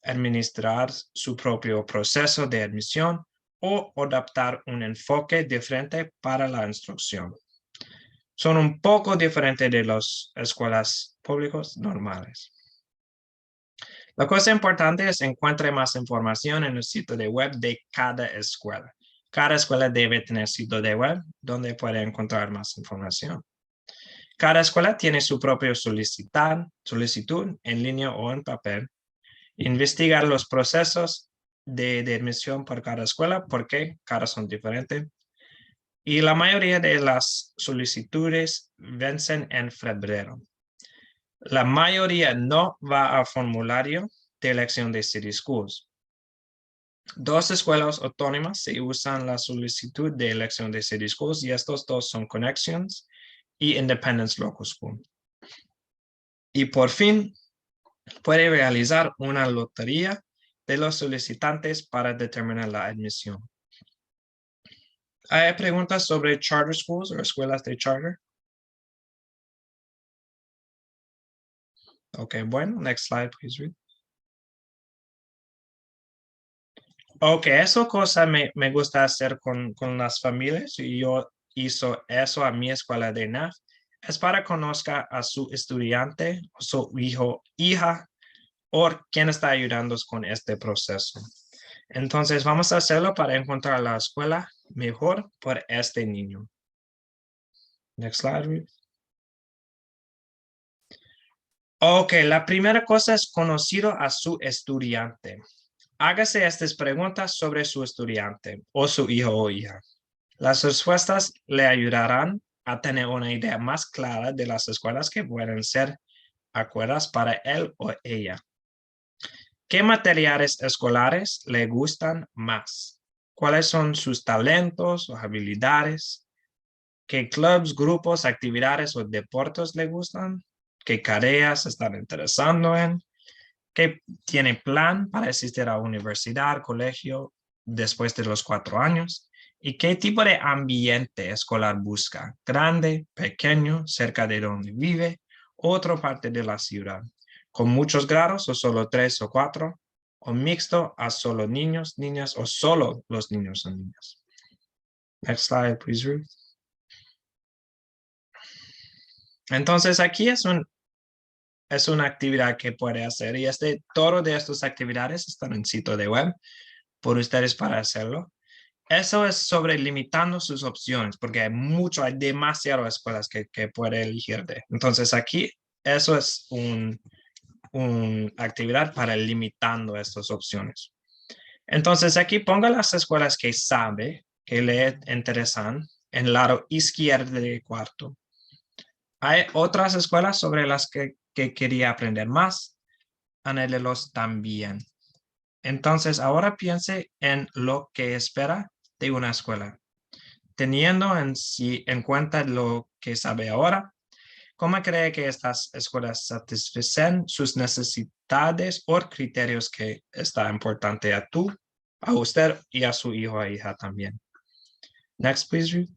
administrar su propio proceso de admisión o adaptar un enfoque diferente para la instrucción. Son un poco diferentes de las escuelas públicas normales. La cosa importante es encuentre más información en el sitio de web de cada escuela. Cada escuela debe tener sitio de web donde puede encontrar más información. Cada escuela tiene su propia solicitud en línea o en papel. Investigar los procesos de admisión por cada escuela porque cada son diferentes. Y la mayoría de las solicitudes vencen en febrero. La mayoría no va al formulario de elección de City Schools. Dos escuelas autónomas se usan la solicitud de elección de City Schools y estos dos son Connections y Independence Local School. Y por fin, puede realizar una lotería de los solicitantes para determinar la admisión. ¿Hay preguntas sobre charter schools o escuelas de charter? Ok, bueno, next slide, please read. Ok, eso cosa me gusta hacer con las familias y yo hizo eso a mi escuela de NAF. Es para conozca a su estudiante, su hijo, hija, o quien está ayudando con este proceso. Entonces, vamos a hacerlo para encontrar la escuela mejor por este niño. Next slide, Ruth. Ok, la primera cosa es conocido a su estudiante. Hágase estas preguntas sobre su estudiante o su hijo o hija. Las respuestas le ayudarán a tener una idea más clara de las escuelas que pueden ser adecuadas para él o ella. ¿Qué materiales escolares le gustan más? ¿Cuáles son sus talentos o habilidades? ¿Qué clubs, grupos, actividades o deportes le gustan? ¿Qué tareas están interesando en? ¿Qué tiene plan para asistir a universidad, colegio después de los 4 años? ¿Y qué tipo de ambiente escolar busca? ¿Grande, pequeño, cerca de donde vive, otra parte de la ciudad? ¿Con muchos grados o solo 3 o 4? ¿O mixto a solo niños, niñas o solo los niños o niñas? Next slide, please, Ruth. Entonces aquí es una actividad que puede hacer y todo de estas actividades están en sitio de web por ustedes para hacerlo. Eso es sobre limitando sus opciones, porque hay demasiadas escuelas que puede elegir de. Entonces aquí, eso es una actividad para limitando estas opciones. Entonces aquí ponga las escuelas que sabe que le interesan en el lado izquierdo del cuarto. Hay otras escuelas sobre las que quería aprender más, anhélelos también. Entonces, ahora piense en lo que espera de una escuela. Teniendo en cuenta lo que sabe ahora, ¿cómo cree que estas escuelas satisfacen sus necesidades o criterios que está importante a usted y a su hijo o hija también? Next, please, Ruth.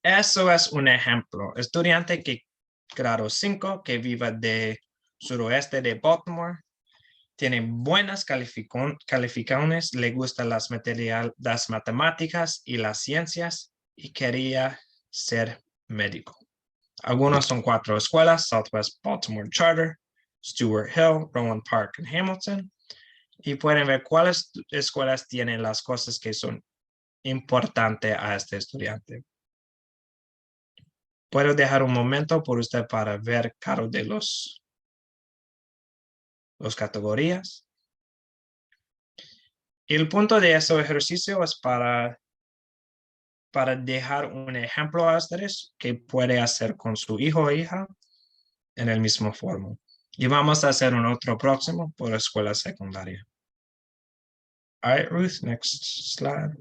Eso es un ejemplo. Estudiante que grado 5 que vive de suroeste de Baltimore, tiene buenas calificaciones, le gustan las matemáticas y las ciencias y quería ser médico. Algunos son 4 escuelas: Southwest Baltimore Charter, Stuart Hill, Rowan Park y Hamilton. Y pueden ver cuáles escuelas tienen las cosas que son importantes a este estudiante. Puedo dejar un momento por usted para ver cada de los categorías. Y el punto de ese ejercicio es para dejar un ejemplo a ustedes que puede hacer con su hijo o hija en el mismo forma. Y vamos a hacer un otro próximo por escuela secundaria. All right, Ruth, next slide.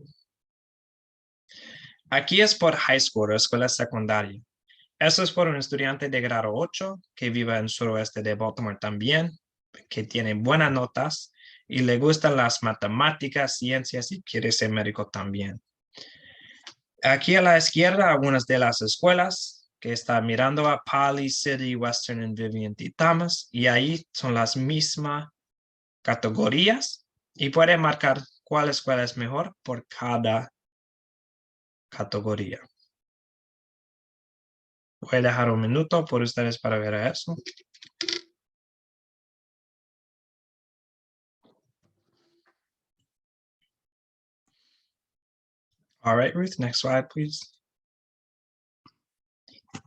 Aquí es por high school, escuela secundaria. Eso es por un estudiante de grado 8 que vive en el suroeste de Baltimore también, que tiene buenas notas y le gustan las matemáticas, ciencias y quiere ser médico también. Aquí a la izquierda, algunas de las escuelas que está mirando a Poly, City, Western y Vivian T. Thomas, y ahí son las mismas categorías y puede marcar cuál escuela es mejor por cada categoría. Voy a dejar un minuto por ustedes para ver eso. All right, Ruth, next slide, please.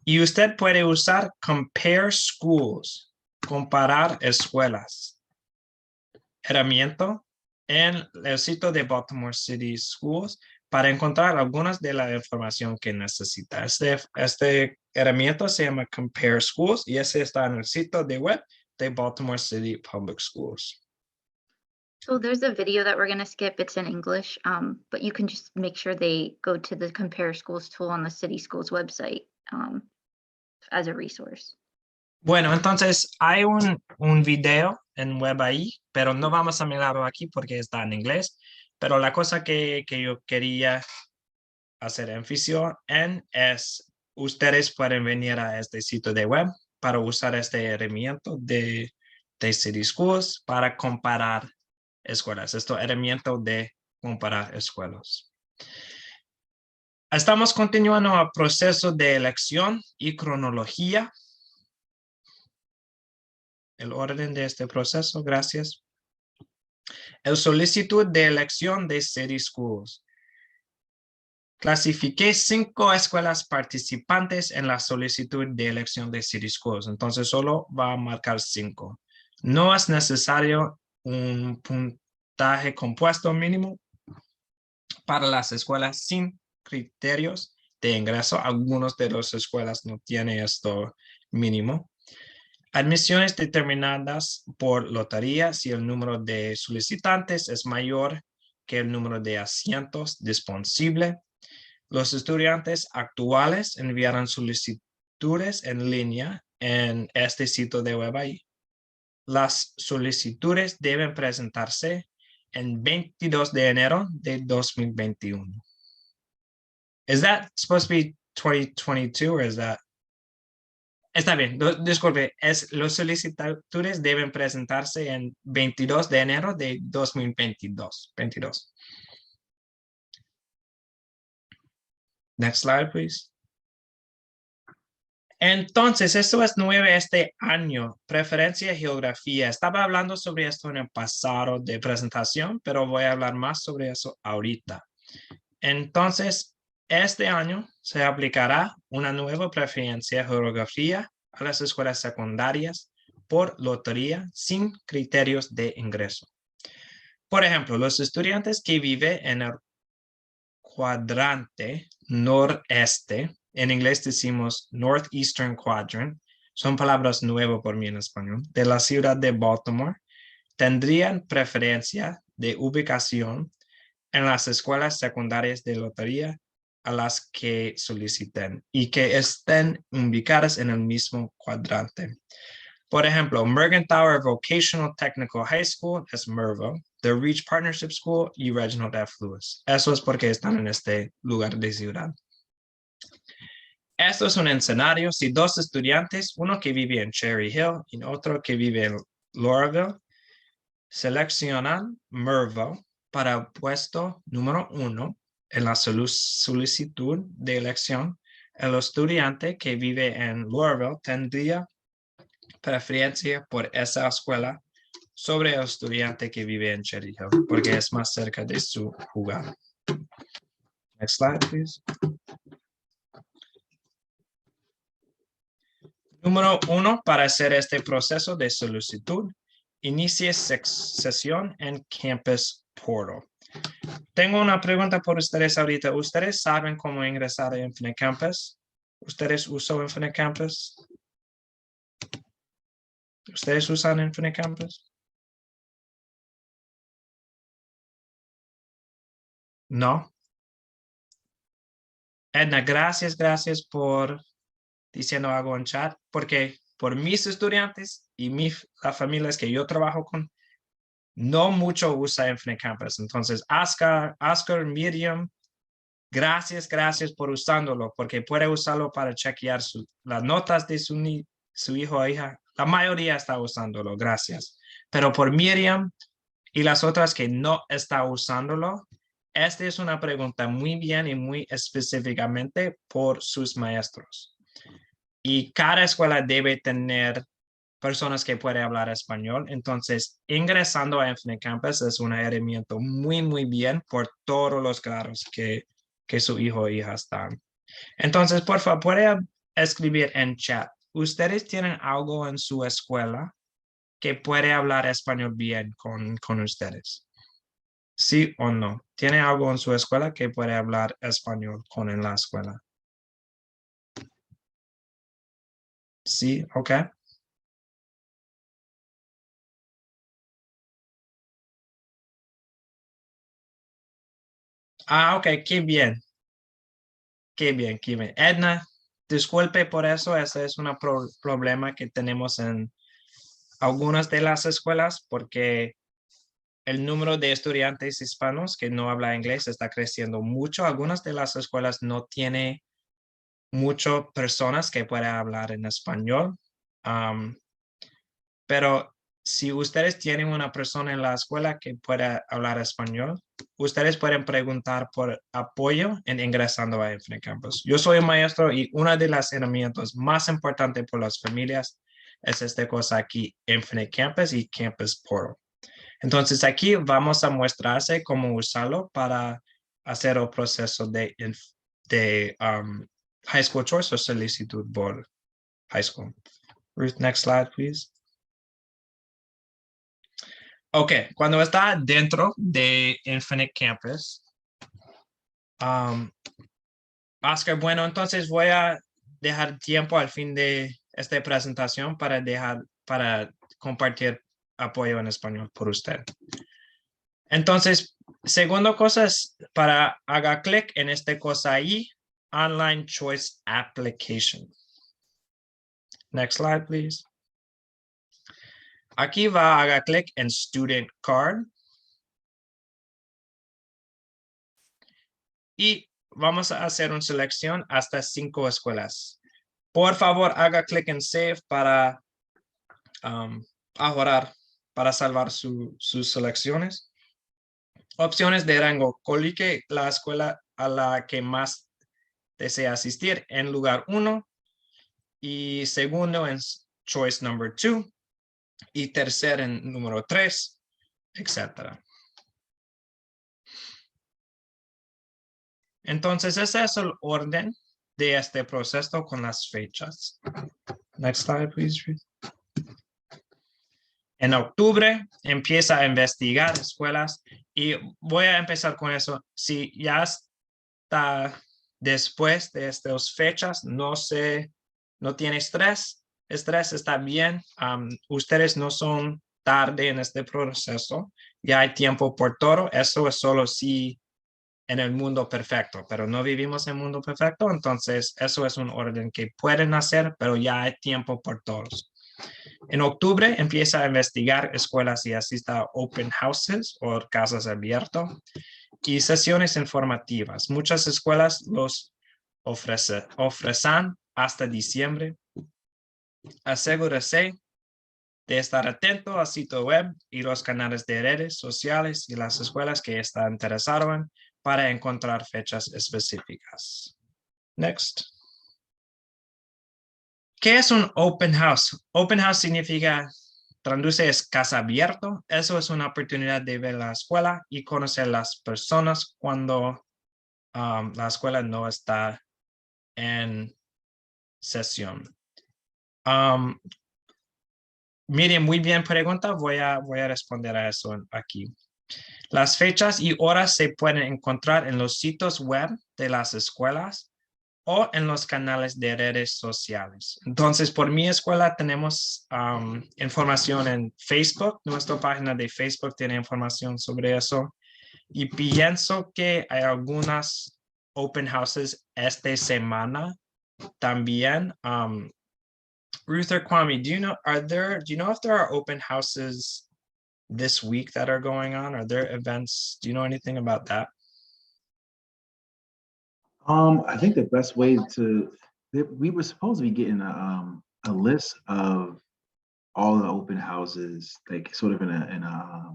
Y usted puede usar Compare Schools, comparar escuelas. Herramienta en el sitio de Baltimore City Schools para encontrar algunas de la información que necesita. Este herramienta se llama Compare Schools y ese está en el sitio de web de Baltimore City Public Schools. So there's a video that we're gonna skip. It's in English, but you can just make sure they go to the Compare Schools tool on the City Schools website as a resource. Bueno, entonces hay un video en web ahí, pero no vamos a mirarlo aquí porque está en inglés. Pero la cosa que yo quería hacer énfasis en es, ustedes pueden venir a este sitio de web para usar este herramienta de City Schools para comparar escuelas. Esto herramienta de comparar escuelas. Estamos continuando el proceso de elección y cronología. El orden de este proceso, gracias. El solicitud de elección de City Schools. Clasifiqué 5 escuelas participantes en la solicitud de elección de City Schools, entonces solo va a marcar 5. No es necesario un puntaje compuesto mínimo para las escuelas sin criterios de ingreso. Algunas de las escuelas no tienen esto mínimo. Admisiones determinadas por lotería si el número de solicitantes es mayor que el número de asientos disponibles. Los estudiantes actuales enviarán solicitudes en línea en este sitio de web ahí. Las solicitudes deben presentarse en 22 de enero de 2021. Is that supposed to be 2022 or is that? Está bien, disculpe, los solicitudes deben presentarse en 22 de enero de 2022. 22. Next slide, please. Entonces, esto es nuevo este año, preferencia geografía. Estaba hablando sobre esto en el pasado de presentación, pero voy a hablar más sobre eso ahorita. Entonces, este año se aplicará una nueva preferencia geografía a las escuelas secundarias por lotería sin criterios de ingreso. Por ejemplo, los estudiantes que viven en el cuadrante noreste, en inglés decimos Northeastern Quadrant, son palabras nuevas por mí en español, de la ciudad de Baltimore, tendrían preferencia de ubicación en las escuelas secundarias de lotería a las que soliciten y que estén ubicadas en el mismo cuadrante. Por ejemplo, Mergenthaler Vocational Technical High School es MERVO, The Reach Partnership School y Reginald F. Lewis. Eso es porque están en este lugar de ciudad. Esto es un escenario si 2 estudiantes, uno que vive en Cherry Hill y otro que vive en Laurelville, seleccionan MERVO para el puesto número 1 en la solicitud de elección. El estudiante que vive en Laurelville tendría preferencia por esa escuela sobre el estudiante que vive en Cherry Hill, porque es más cerca de su hogar. Next slide, please. Número 1, para hacer este proceso de solicitud, inicie sesión en Campus Portal. Tengo una pregunta por ustedes ahorita. ¿Ustedes saben cómo ingresar a Infinite Campus? ¿Ustedes usan Infinite Campus? ¿Ustedes usan Infinite Campus? No. Edna, gracias por diciendo algo en chat, porque por mis estudiantes y las familias que yo trabajo con, no mucho usa Infinite Campus. Entonces, Oscar, Miriam, gracias por usándolo, porque puede usarlo para chequear las notas de su hijo o hija. La mayoría está usándolo, gracias. Pero por Miriam y las otras que no está usándolo, esta es una pregunta muy bien y muy específicamente por sus maestros. Y cada escuela debe tener personas que pueden hablar español. Entonces, ingresando a Infinite Campus es un herramienta muy bien por todos los grados que su hijo o hija están. Entonces, por favor, puede escribir en chat. ¿Ustedes tienen algo en su escuela que puede hablar español bien con ustedes? ¿Sí o no? ¿Tiene algo en su escuela que puede hablar español en la escuela? Sí, ok. Ah, ok, qué bien. Qué bien, qué bien. Edna, disculpe por eso, ese es un problema que tenemos en algunas de las escuelas porque el número de estudiantes hispanos que no hablan inglés está creciendo mucho. Algunas de las escuelas no tienen muchas personas que puedan hablar en español. Am, pero si ustedes tienen una persona en la escuela que pueda hablar español, ustedes pueden preguntar por apoyo en ingresando a Infinite Campus. Yo soy un maestro y una de las herramientas más importantes por las familias es esta cosa aquí, Infinite Campus y Campus Portal. Entonces aquí vamos a mostrarse cómo usarlo para hacer el proceso de high school choice o solicitud por high school. Ruth, next slide, please. Ok, cuando está dentro de Infinite Campus, Oscar, bueno, entonces voy a dejar tiempo al fin de esta presentación para compartir apoyo en español por usted. Entonces, segundo cosa es para haga clic en esta cosa ahí, Online Choice Application. Next slide, please. Aquí va, haga clic en Student Card. Y vamos a hacer una selección hasta 5 escuelas. Por favor, haga clic en Save para ahorrar, para salvar sus selecciones. Opciones de rango. Coloque la escuela a la que más desea asistir en lugar 1 y segundo en choice number 2 y tercer en número 3, etc. Entonces, ese es el orden de este proceso con las fechas. Next slide, please. En octubre empieza a investigar escuelas y voy a empezar con eso. Si ya está después de estas fechas, no tiene estrés. Estrés está bien. Ustedes no son tarde en este proceso. Ya hay tiempo por todo. Eso es solo si en el mundo perfecto, pero no vivimos en el mundo perfecto. Entonces, eso es un orden que pueden hacer, pero ya hay tiempo por todos. En octubre empieza a investigar escuelas y asista a open houses o casas abiertas y sesiones informativas. Muchas escuelas los ofrecen hasta diciembre. Asegúrese de estar atento al sitio web y los canales de redes sociales y las escuelas que está interesado en para encontrar fechas específicas. Next. ¿Qué es un open house? Open house significa, traduce es casa abierto. Eso es una oportunidad de ver la escuela y conocer las personas cuando la escuela no está en sesión. Miren, muy bien pregunta. Voy a responder a eso aquí. Las fechas y horas se pueden encontrar en los sitios web de las escuelas o en los canales de redes sociales. Entonces, por mi escuela tenemos información en Facebook. Nuestra página de Facebook tiene información sobre eso. Y pienso que hay algunas open houses esta semana también. Ruth or Kwame, do you know if there are open houses this week that are going on? Are there events? Do you know anything about that? I think the best way we were supposed to be getting a list of all the open houses, like sort of in a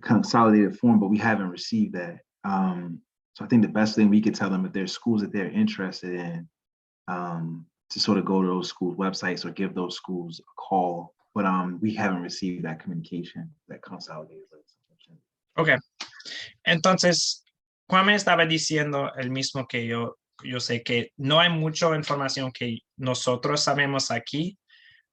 consolidated form, but we haven't received that. So I think the best thing we could tell them if there's schools that they're interested in, to sort of go to those schools' websites or give those schools a call. But we haven't received that communication, that consolidated list. Okay. Entonces, Kwame estaba diciendo el mismo que yo sé que no hay mucha información que nosotros sabemos aquí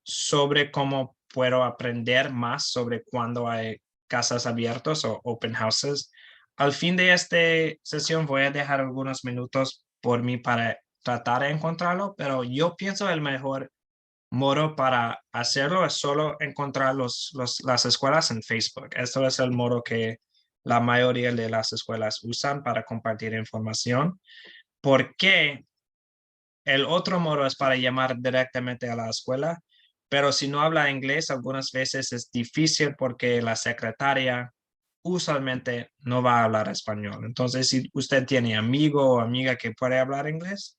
sobre cómo puedo aprender más sobre cuando hay casas abiertas o open houses. Al fin de esta sesión voy a dejar algunos minutos por mí para tratar de encontrarlo, pero yo pienso el mejor modo para hacerlo es solo encontrar las escuelas en Facebook. Esto es el modo que la mayoría de las escuelas usan para compartir información, porque el otro modo es para llamar directamente a la escuela, pero si no habla inglés, algunas veces es difícil porque la secretaria usualmente no va a hablar español. Entonces, si usted tiene amigo o amiga que puede hablar inglés,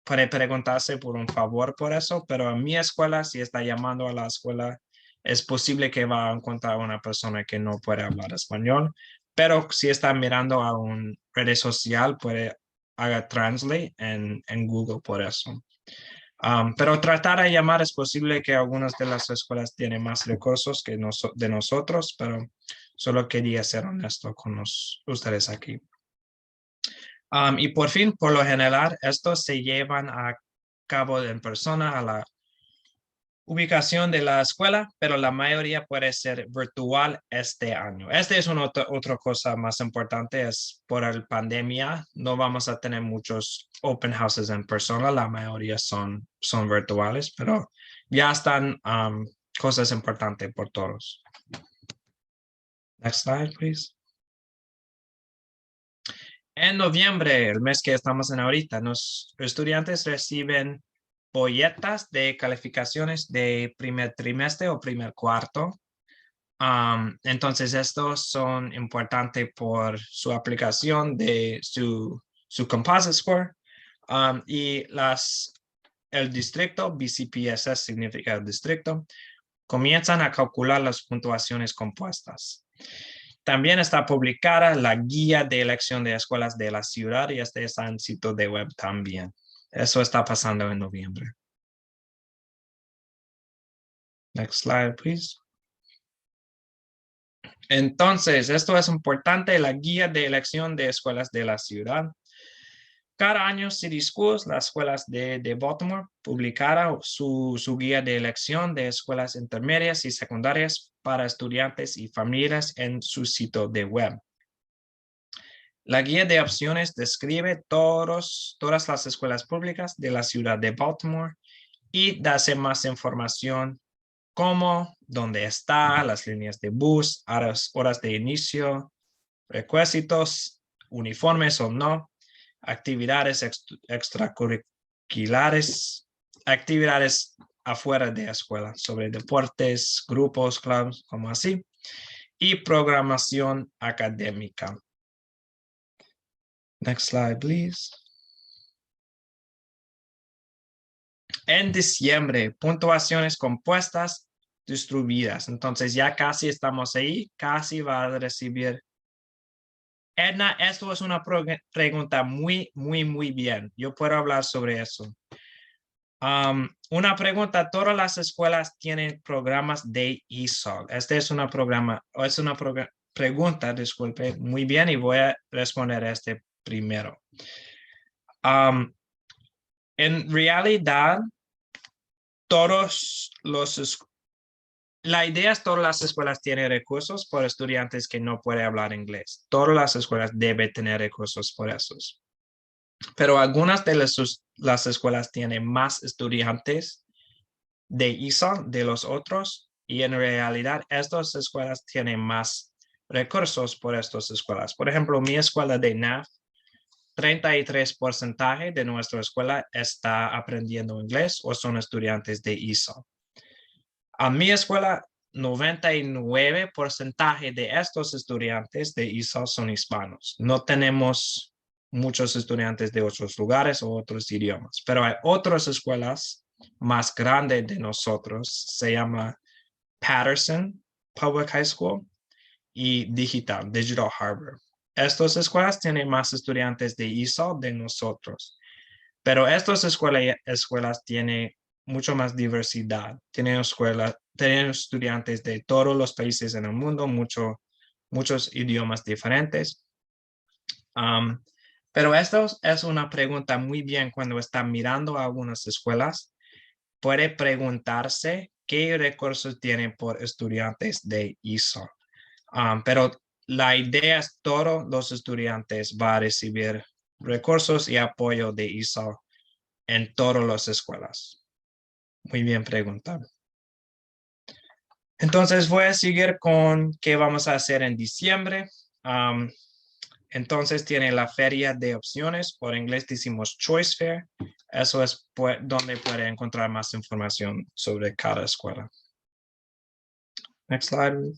puede preguntarse por un favor por eso, pero en mi escuela, si está llamando a la escuela, es posible que va a encontrar una persona que no puede hablar español, pero si está mirando a una red social, puede haga translate en Google por eso. Pero tratar de llamar es posible que algunas de las escuelas tienen más recursos que de nosotros, pero solo quería ser honesto con ustedes aquí. Y por fin, por lo general, estos se llevan a cabo en persona a la ubicación de la escuela, pero la mayoría puede ser virtual este año. Esta es otra cosa más importante, es por la pandemia, no vamos a tener muchos open houses en persona, la mayoría son virtuales, pero ya están cosas importantes por todos. Next slide, please. En noviembre, el mes que estamos en ahorita, los estudiantes reciben folletas de calificaciones de primer trimestre o primer cuarto. Entonces, estos son importantes por su aplicación de su composite score. Y el distrito, BCPSS significa el distrito, comienzan a calcular las puntuaciones compuestas. También está publicada la guía de elección de escuelas de la ciudad y este está en sitio de web también. Eso está pasando en noviembre. Next slide, please. Entonces, esto es importante, la guía de elección de escuelas de la ciudad. Cada año City Schools, las escuelas de Baltimore, publicará su guía de elección de escuelas intermedias y secundarias para estudiantes y familias en su sitio de web. La guía de opciones describe todas las escuelas públicas de la ciudad de Baltimore y da más información como dónde está, las líneas de bus, horas de inicio, requisitos, uniformes o no, actividades extracurriculares, actividades afuera de escuela, sobre deportes, grupos, clubs, como así, y programación académica. Next slide, please. En diciembre, puntuaciones compuestas distribuidas. Entonces ya casi estamos ahí, casi va a recibir. Edna, esto es una pregunta muy bien. Yo puedo hablar sobre eso. Una pregunta, todas las escuelas tienen programas de ESOL. Este es una pregunta, disculpe, muy bien, y voy a responder a este primero. En realidad, la idea es todas las escuelas tienen recursos por estudiantes que no pueden hablar inglés. Todas las escuelas deben tener recursos por esos. Pero algunas de las escuelas tienen más estudiantes de ESOL de los otros y en realidad estas escuelas tienen más recursos por estas escuelas. Por ejemplo, mi escuela de NAF, 33% de nuestra escuela está aprendiendo inglés o son estudiantes de ESOL. A mi escuela, 99% de estos estudiantes de ESOL son hispanos. No tenemos muchos estudiantes de otros lugares o otros idiomas, pero hay otras escuelas más grandes de nosotros, se llama Patterson Public High School y Digital Harbor. Estas escuelas tienen más estudiantes de ESOL de nosotros, pero estas escuelas tienen mucho más diversidad. Tienen estudiantes de todos los países en el mundo, muchos idiomas diferentes. Pero esto es una pregunta muy bien cuando están mirando a algunas escuelas. Puede preguntarse qué recursos tienen por estudiantes de ESOL. Pero la idea es todos los estudiantes van a recibir recursos y apoyo de ESOL en todas las escuelas. Muy bien preguntado. Entonces voy a seguir con qué vamos a hacer en diciembre. Entonces tiene la feria de opciones, por inglés decimos Choice Fair. Eso es donde puede encontrar más información sobre cada escuela. Next slide.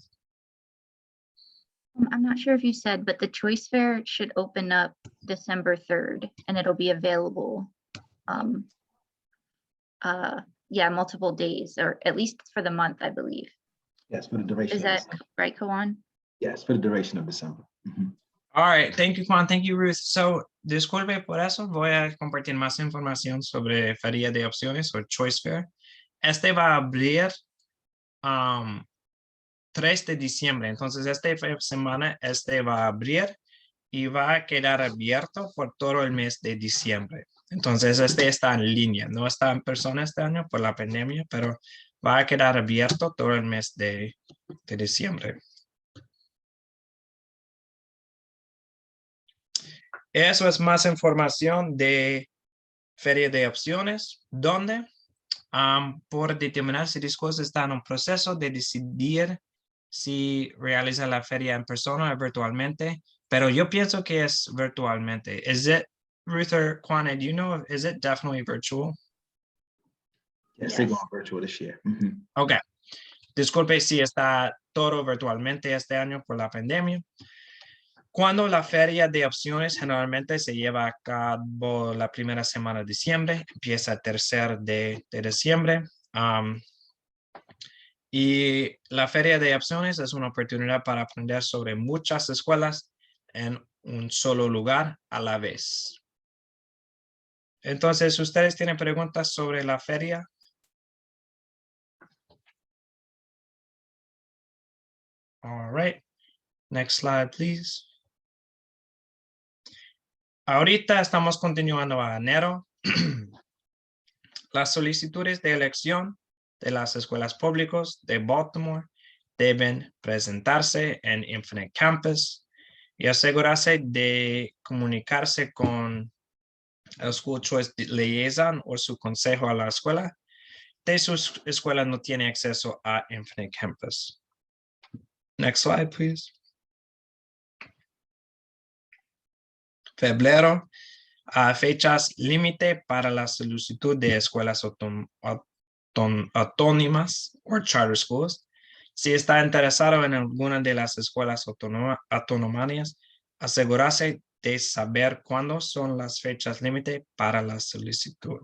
I'm not sure if you said, but the Choice Fair should open up December 3rd and it'll be available. Yeah, multiple days or at least for the month, I believe. Yes, for the duration. Is of that December. right, Kawan? Yes, for the duration of December. Mhm. All right, thank you, Juan. Thank you, Ruth. So, disculpe por eso, voy a compartir más información sobre Feria de Opciones o Choice Fair. Este va a abrir 3 de diciembre, entonces esta semana va a abrir y va a quedar abierto por todo el mes de diciembre. Entonces está en línea, no está en persona este año por la pandemia, pero va a quedar abierto todo el mes de diciembre. Eso es más información de Feria de Opciones, donde por determinar si las cosas están en un proceso de decidir si realiza la feria en persona o virtualmente, pero yo pienso que es virtualmente. Is it, Ruth or Juana, do you know, is it definitely virtual? Yes, they're Yes. going virtual this year. Mhm. Ok. Disculpe si está todo virtualmente este año por la pandemia. Cuando la feria de opciones generalmente se lleva a cabo la primera semana de diciembre, empieza el 3 de diciembre. Y la feria de opciones es una oportunidad para aprender sobre muchas escuelas en un solo lugar a la vez. Entonces, ¿ustedes tienen preguntas sobre la feria? All right. Next slide, please. Ahorita estamos continuando a enero. Las solicitudes de elección de las escuelas públicas de Baltimore deben presentarse en Infinite Campus y asegurarse de comunicarse con el School Choice Liaison o su consejo a la escuela de sus escuelas no tiene acceso a Infinite Campus. Next slide, please. Febrero, fechas límite para la solicitud de escuelas autónomas o charter schools. Si está interesado en alguna de las escuelas autonomías, asegúrese de saber cuándo son las fechas límite para la solicitud.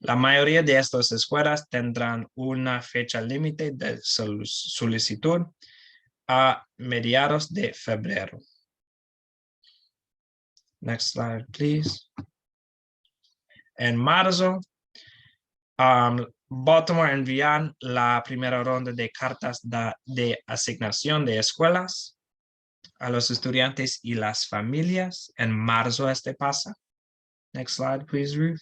La mayoría de estas escuelas tendrán una fecha límite de solicitud a mediados de febrero. Next slide, please. En marzo, Baltimore envían la primera ronda de cartas de asignación de escuelas a los estudiantes y las familias. En marzo pasa. Next slide, please, Ruth.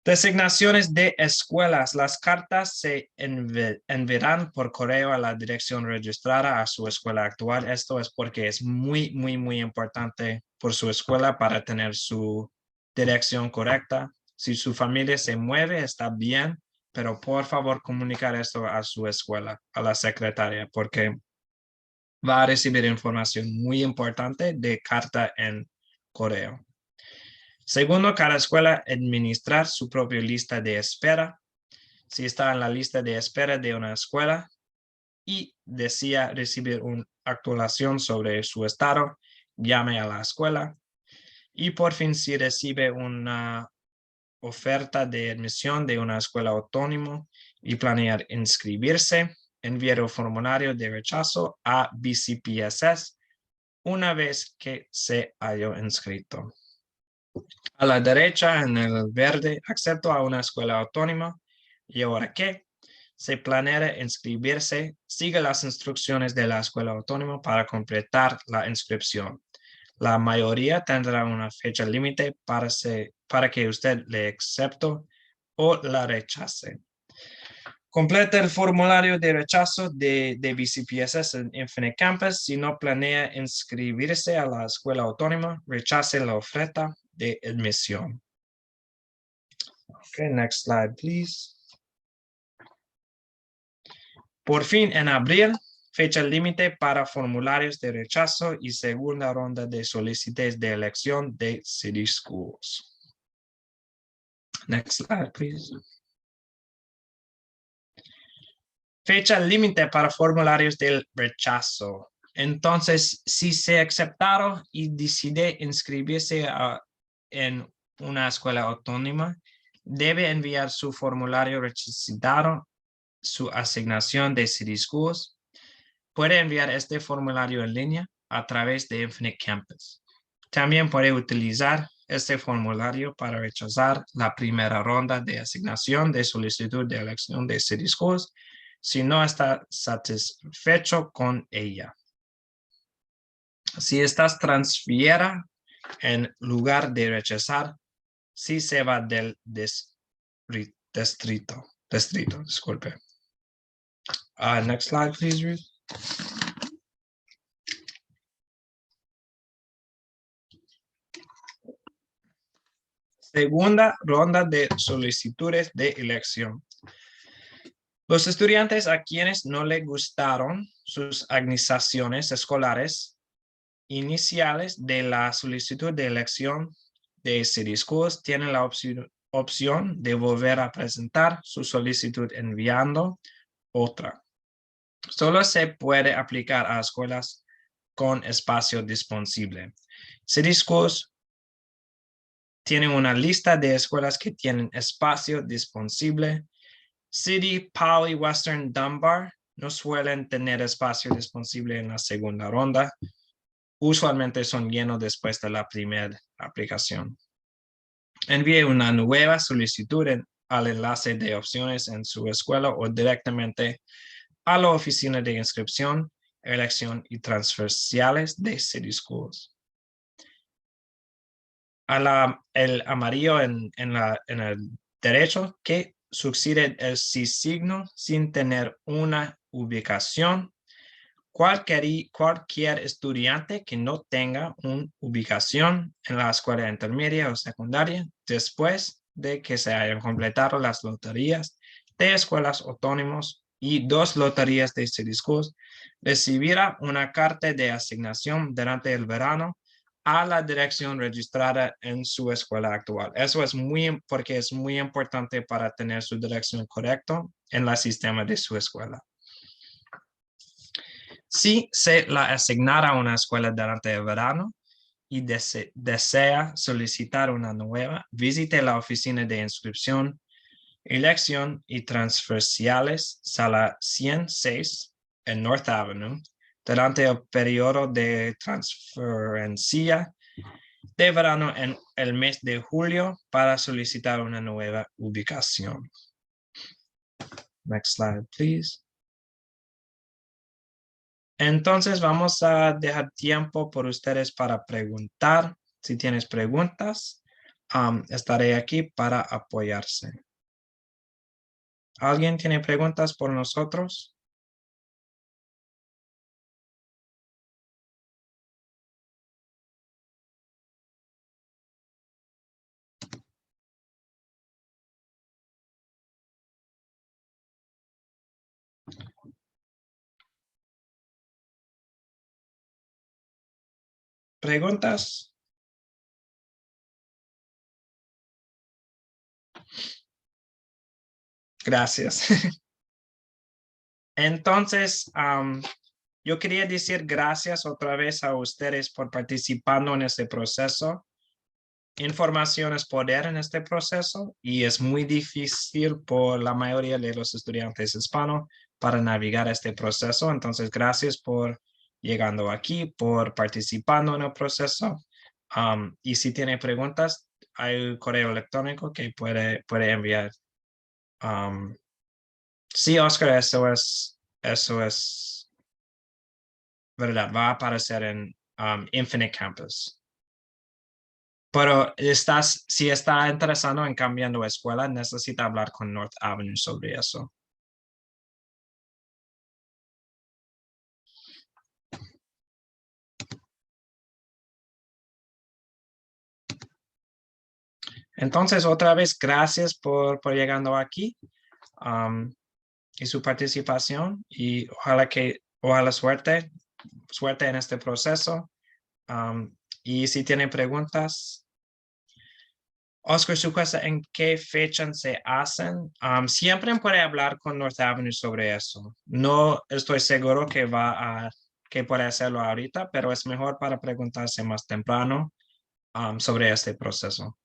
Designaciones de escuelas. Las cartas se enviarán por correo a la dirección registrada a su escuela actual. Esto es porque es muy, muy, muy importante por su escuela para tener su dirección correcta. Si su familia se mueve, está bien, pero por favor comunicar esto a su escuela, a la secretaria, porque va a recibir información muy importante de carta en correo. Segundo, cada escuela administrar su propia lista de espera. Si está en la lista de espera de una escuela y desea recibir una actualización sobre su estado, llame a la escuela. Y por fin, si recibe una oferta de admisión de una escuela autónoma y planear inscribirse, enviar el formulario de rechazo a BCPSS una vez que se haya inscrito. A la derecha, en el verde, acepto a una escuela autónoma. ¿Y ahora qué? Se planea inscribirse, sigue las instrucciones de la escuela autónoma para completar la inscripción. La mayoría tendrá una fecha límite para que usted le acepte o la rechace. Complete el formulario de rechazo de BCPSS en Infinite Campus. Si no planea inscribirse a la escuela autónoma, rechace la oferta de admisión. Okay, next slide, please. Por fin, en abril, fecha límite para formularios de rechazo y segunda ronda de solicitudes de elección de City Schools. Next slide, please. Fecha límite para formularios del rechazo. Entonces, si se aceptaron y decide inscribirse en una escuela autónoma, debe enviar su formulario rechazado, su asignación de City Schools. Puede enviar este formulario en línea a través de Infinite Campus. También puede utilizar este formulario para rechazar la primera ronda de asignación de solicitud de elección de City Schools si no está satisfecho con ella. Si estás transfiera en lugar de rechazar, si se va del distrito, disculpe. Next slide, please, Ruth. Segunda ronda de solicitudes de elección. Los estudiantes a quienes no les gustaron sus organizaciones escolares iniciales de la solicitud de elección de City Schools tienen la opción de volver a presentar su solicitud enviando otra. Solo se puede aplicar a escuelas con espacio disponible. City Schools tienen una lista de escuelas que tienen espacio disponible. City, Poly, Western, Dunbar no suelen tener espacio disponible en la segunda ronda. Usualmente son llenos después de la primera aplicación. Envíe una nueva solicitud al enlace de opciones en su escuela o directamente a la oficina de inscripción, elección y transferenciales de City Schools. El amarillo en el derecho que sucede el signo sin tener una ubicación. Cualquier estudiante que no tenga una ubicación en la escuela intermedia o secundaria después de que se hayan completado las loterías de escuelas autónomas y 2 loterías de City Schools recibirá una carta de asignación durante el verano a la dirección registrada en su escuela actual. Eso es porque es muy importante para tener su dirección correcta en el sistema de su escuela. Si se la asignara a una escuela durante el verano y desea solicitar una nueva, visite la oficina de inscripción, elección y transferenciales, sala 106 en North Avenue, durante el periodo de transferencia de verano en el mes de julio para solicitar una nueva ubicación. Next slide, please. Entonces vamos a dejar tiempo por ustedes para preguntar. Si tienes preguntas, estaré aquí para apoyarse. ¿Alguien tiene preguntas por nosotros? ¿Preguntas? Gracias. Entonces, yo quería decir gracias otra vez a ustedes por participando en este proceso. Información es poder en este proceso y es muy difícil por la mayoría de los estudiantes hispanos para navegar este proceso. Entonces, gracias por llegando aquí, por participando en el proceso. Y si tiene preguntas, hay un correo electrónico que puede enviar. Sí, Oscar, eso es verdad. Va a aparecer en Infinite Campus. Pero si está interesado en cambiando escuela, necesita hablar con North Avenue sobre eso. Entonces, otra vez, gracias por llegando aquí. y su participación y ojalá suerte en este proceso. Y si tienen preguntas, Oscar, su cosa, ¿en qué fecha se hacen? Siempre puede hablar con North Avenue sobre eso. No estoy seguro que puede hacerlo ahorita, pero es mejor para preguntarse más temprano sobre este proceso.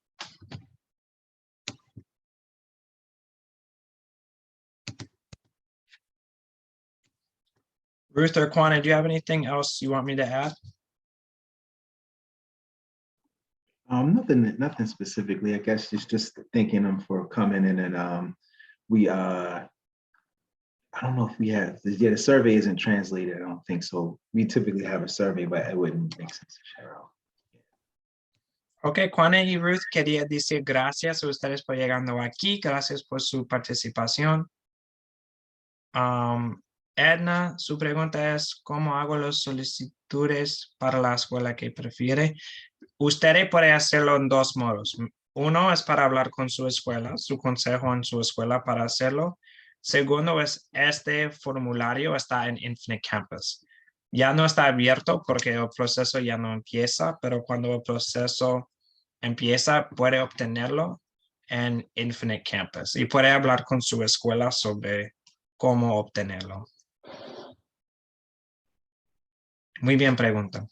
Ruth or Kwana, do you have anything else you want me to add? Nothing specifically. I guess just thanking them for coming in, and we I don't know if we have the survey isn't translated. I don't think so. We typically have a survey, but it wouldn't make sense to share out. Ok, Kwana y Ruth, quería decir gracias a ustedes por llegando aquí. Gracias por su participación. Edna, su pregunta es, ¿cómo hago las solicitudes para la escuela que prefiere? Usted puede hacerlo en dos modos. Uno es para hablar con su escuela, su consejo en su escuela para hacerlo. Segundo es este formulario está en Infinite Campus. Ya no está abierto porque el proceso ya no empieza, pero cuando el proceso empieza puede obtenerlo en Infinite Campus y puede hablar con su escuela sobre cómo obtenerlo. Muy bien pregunta.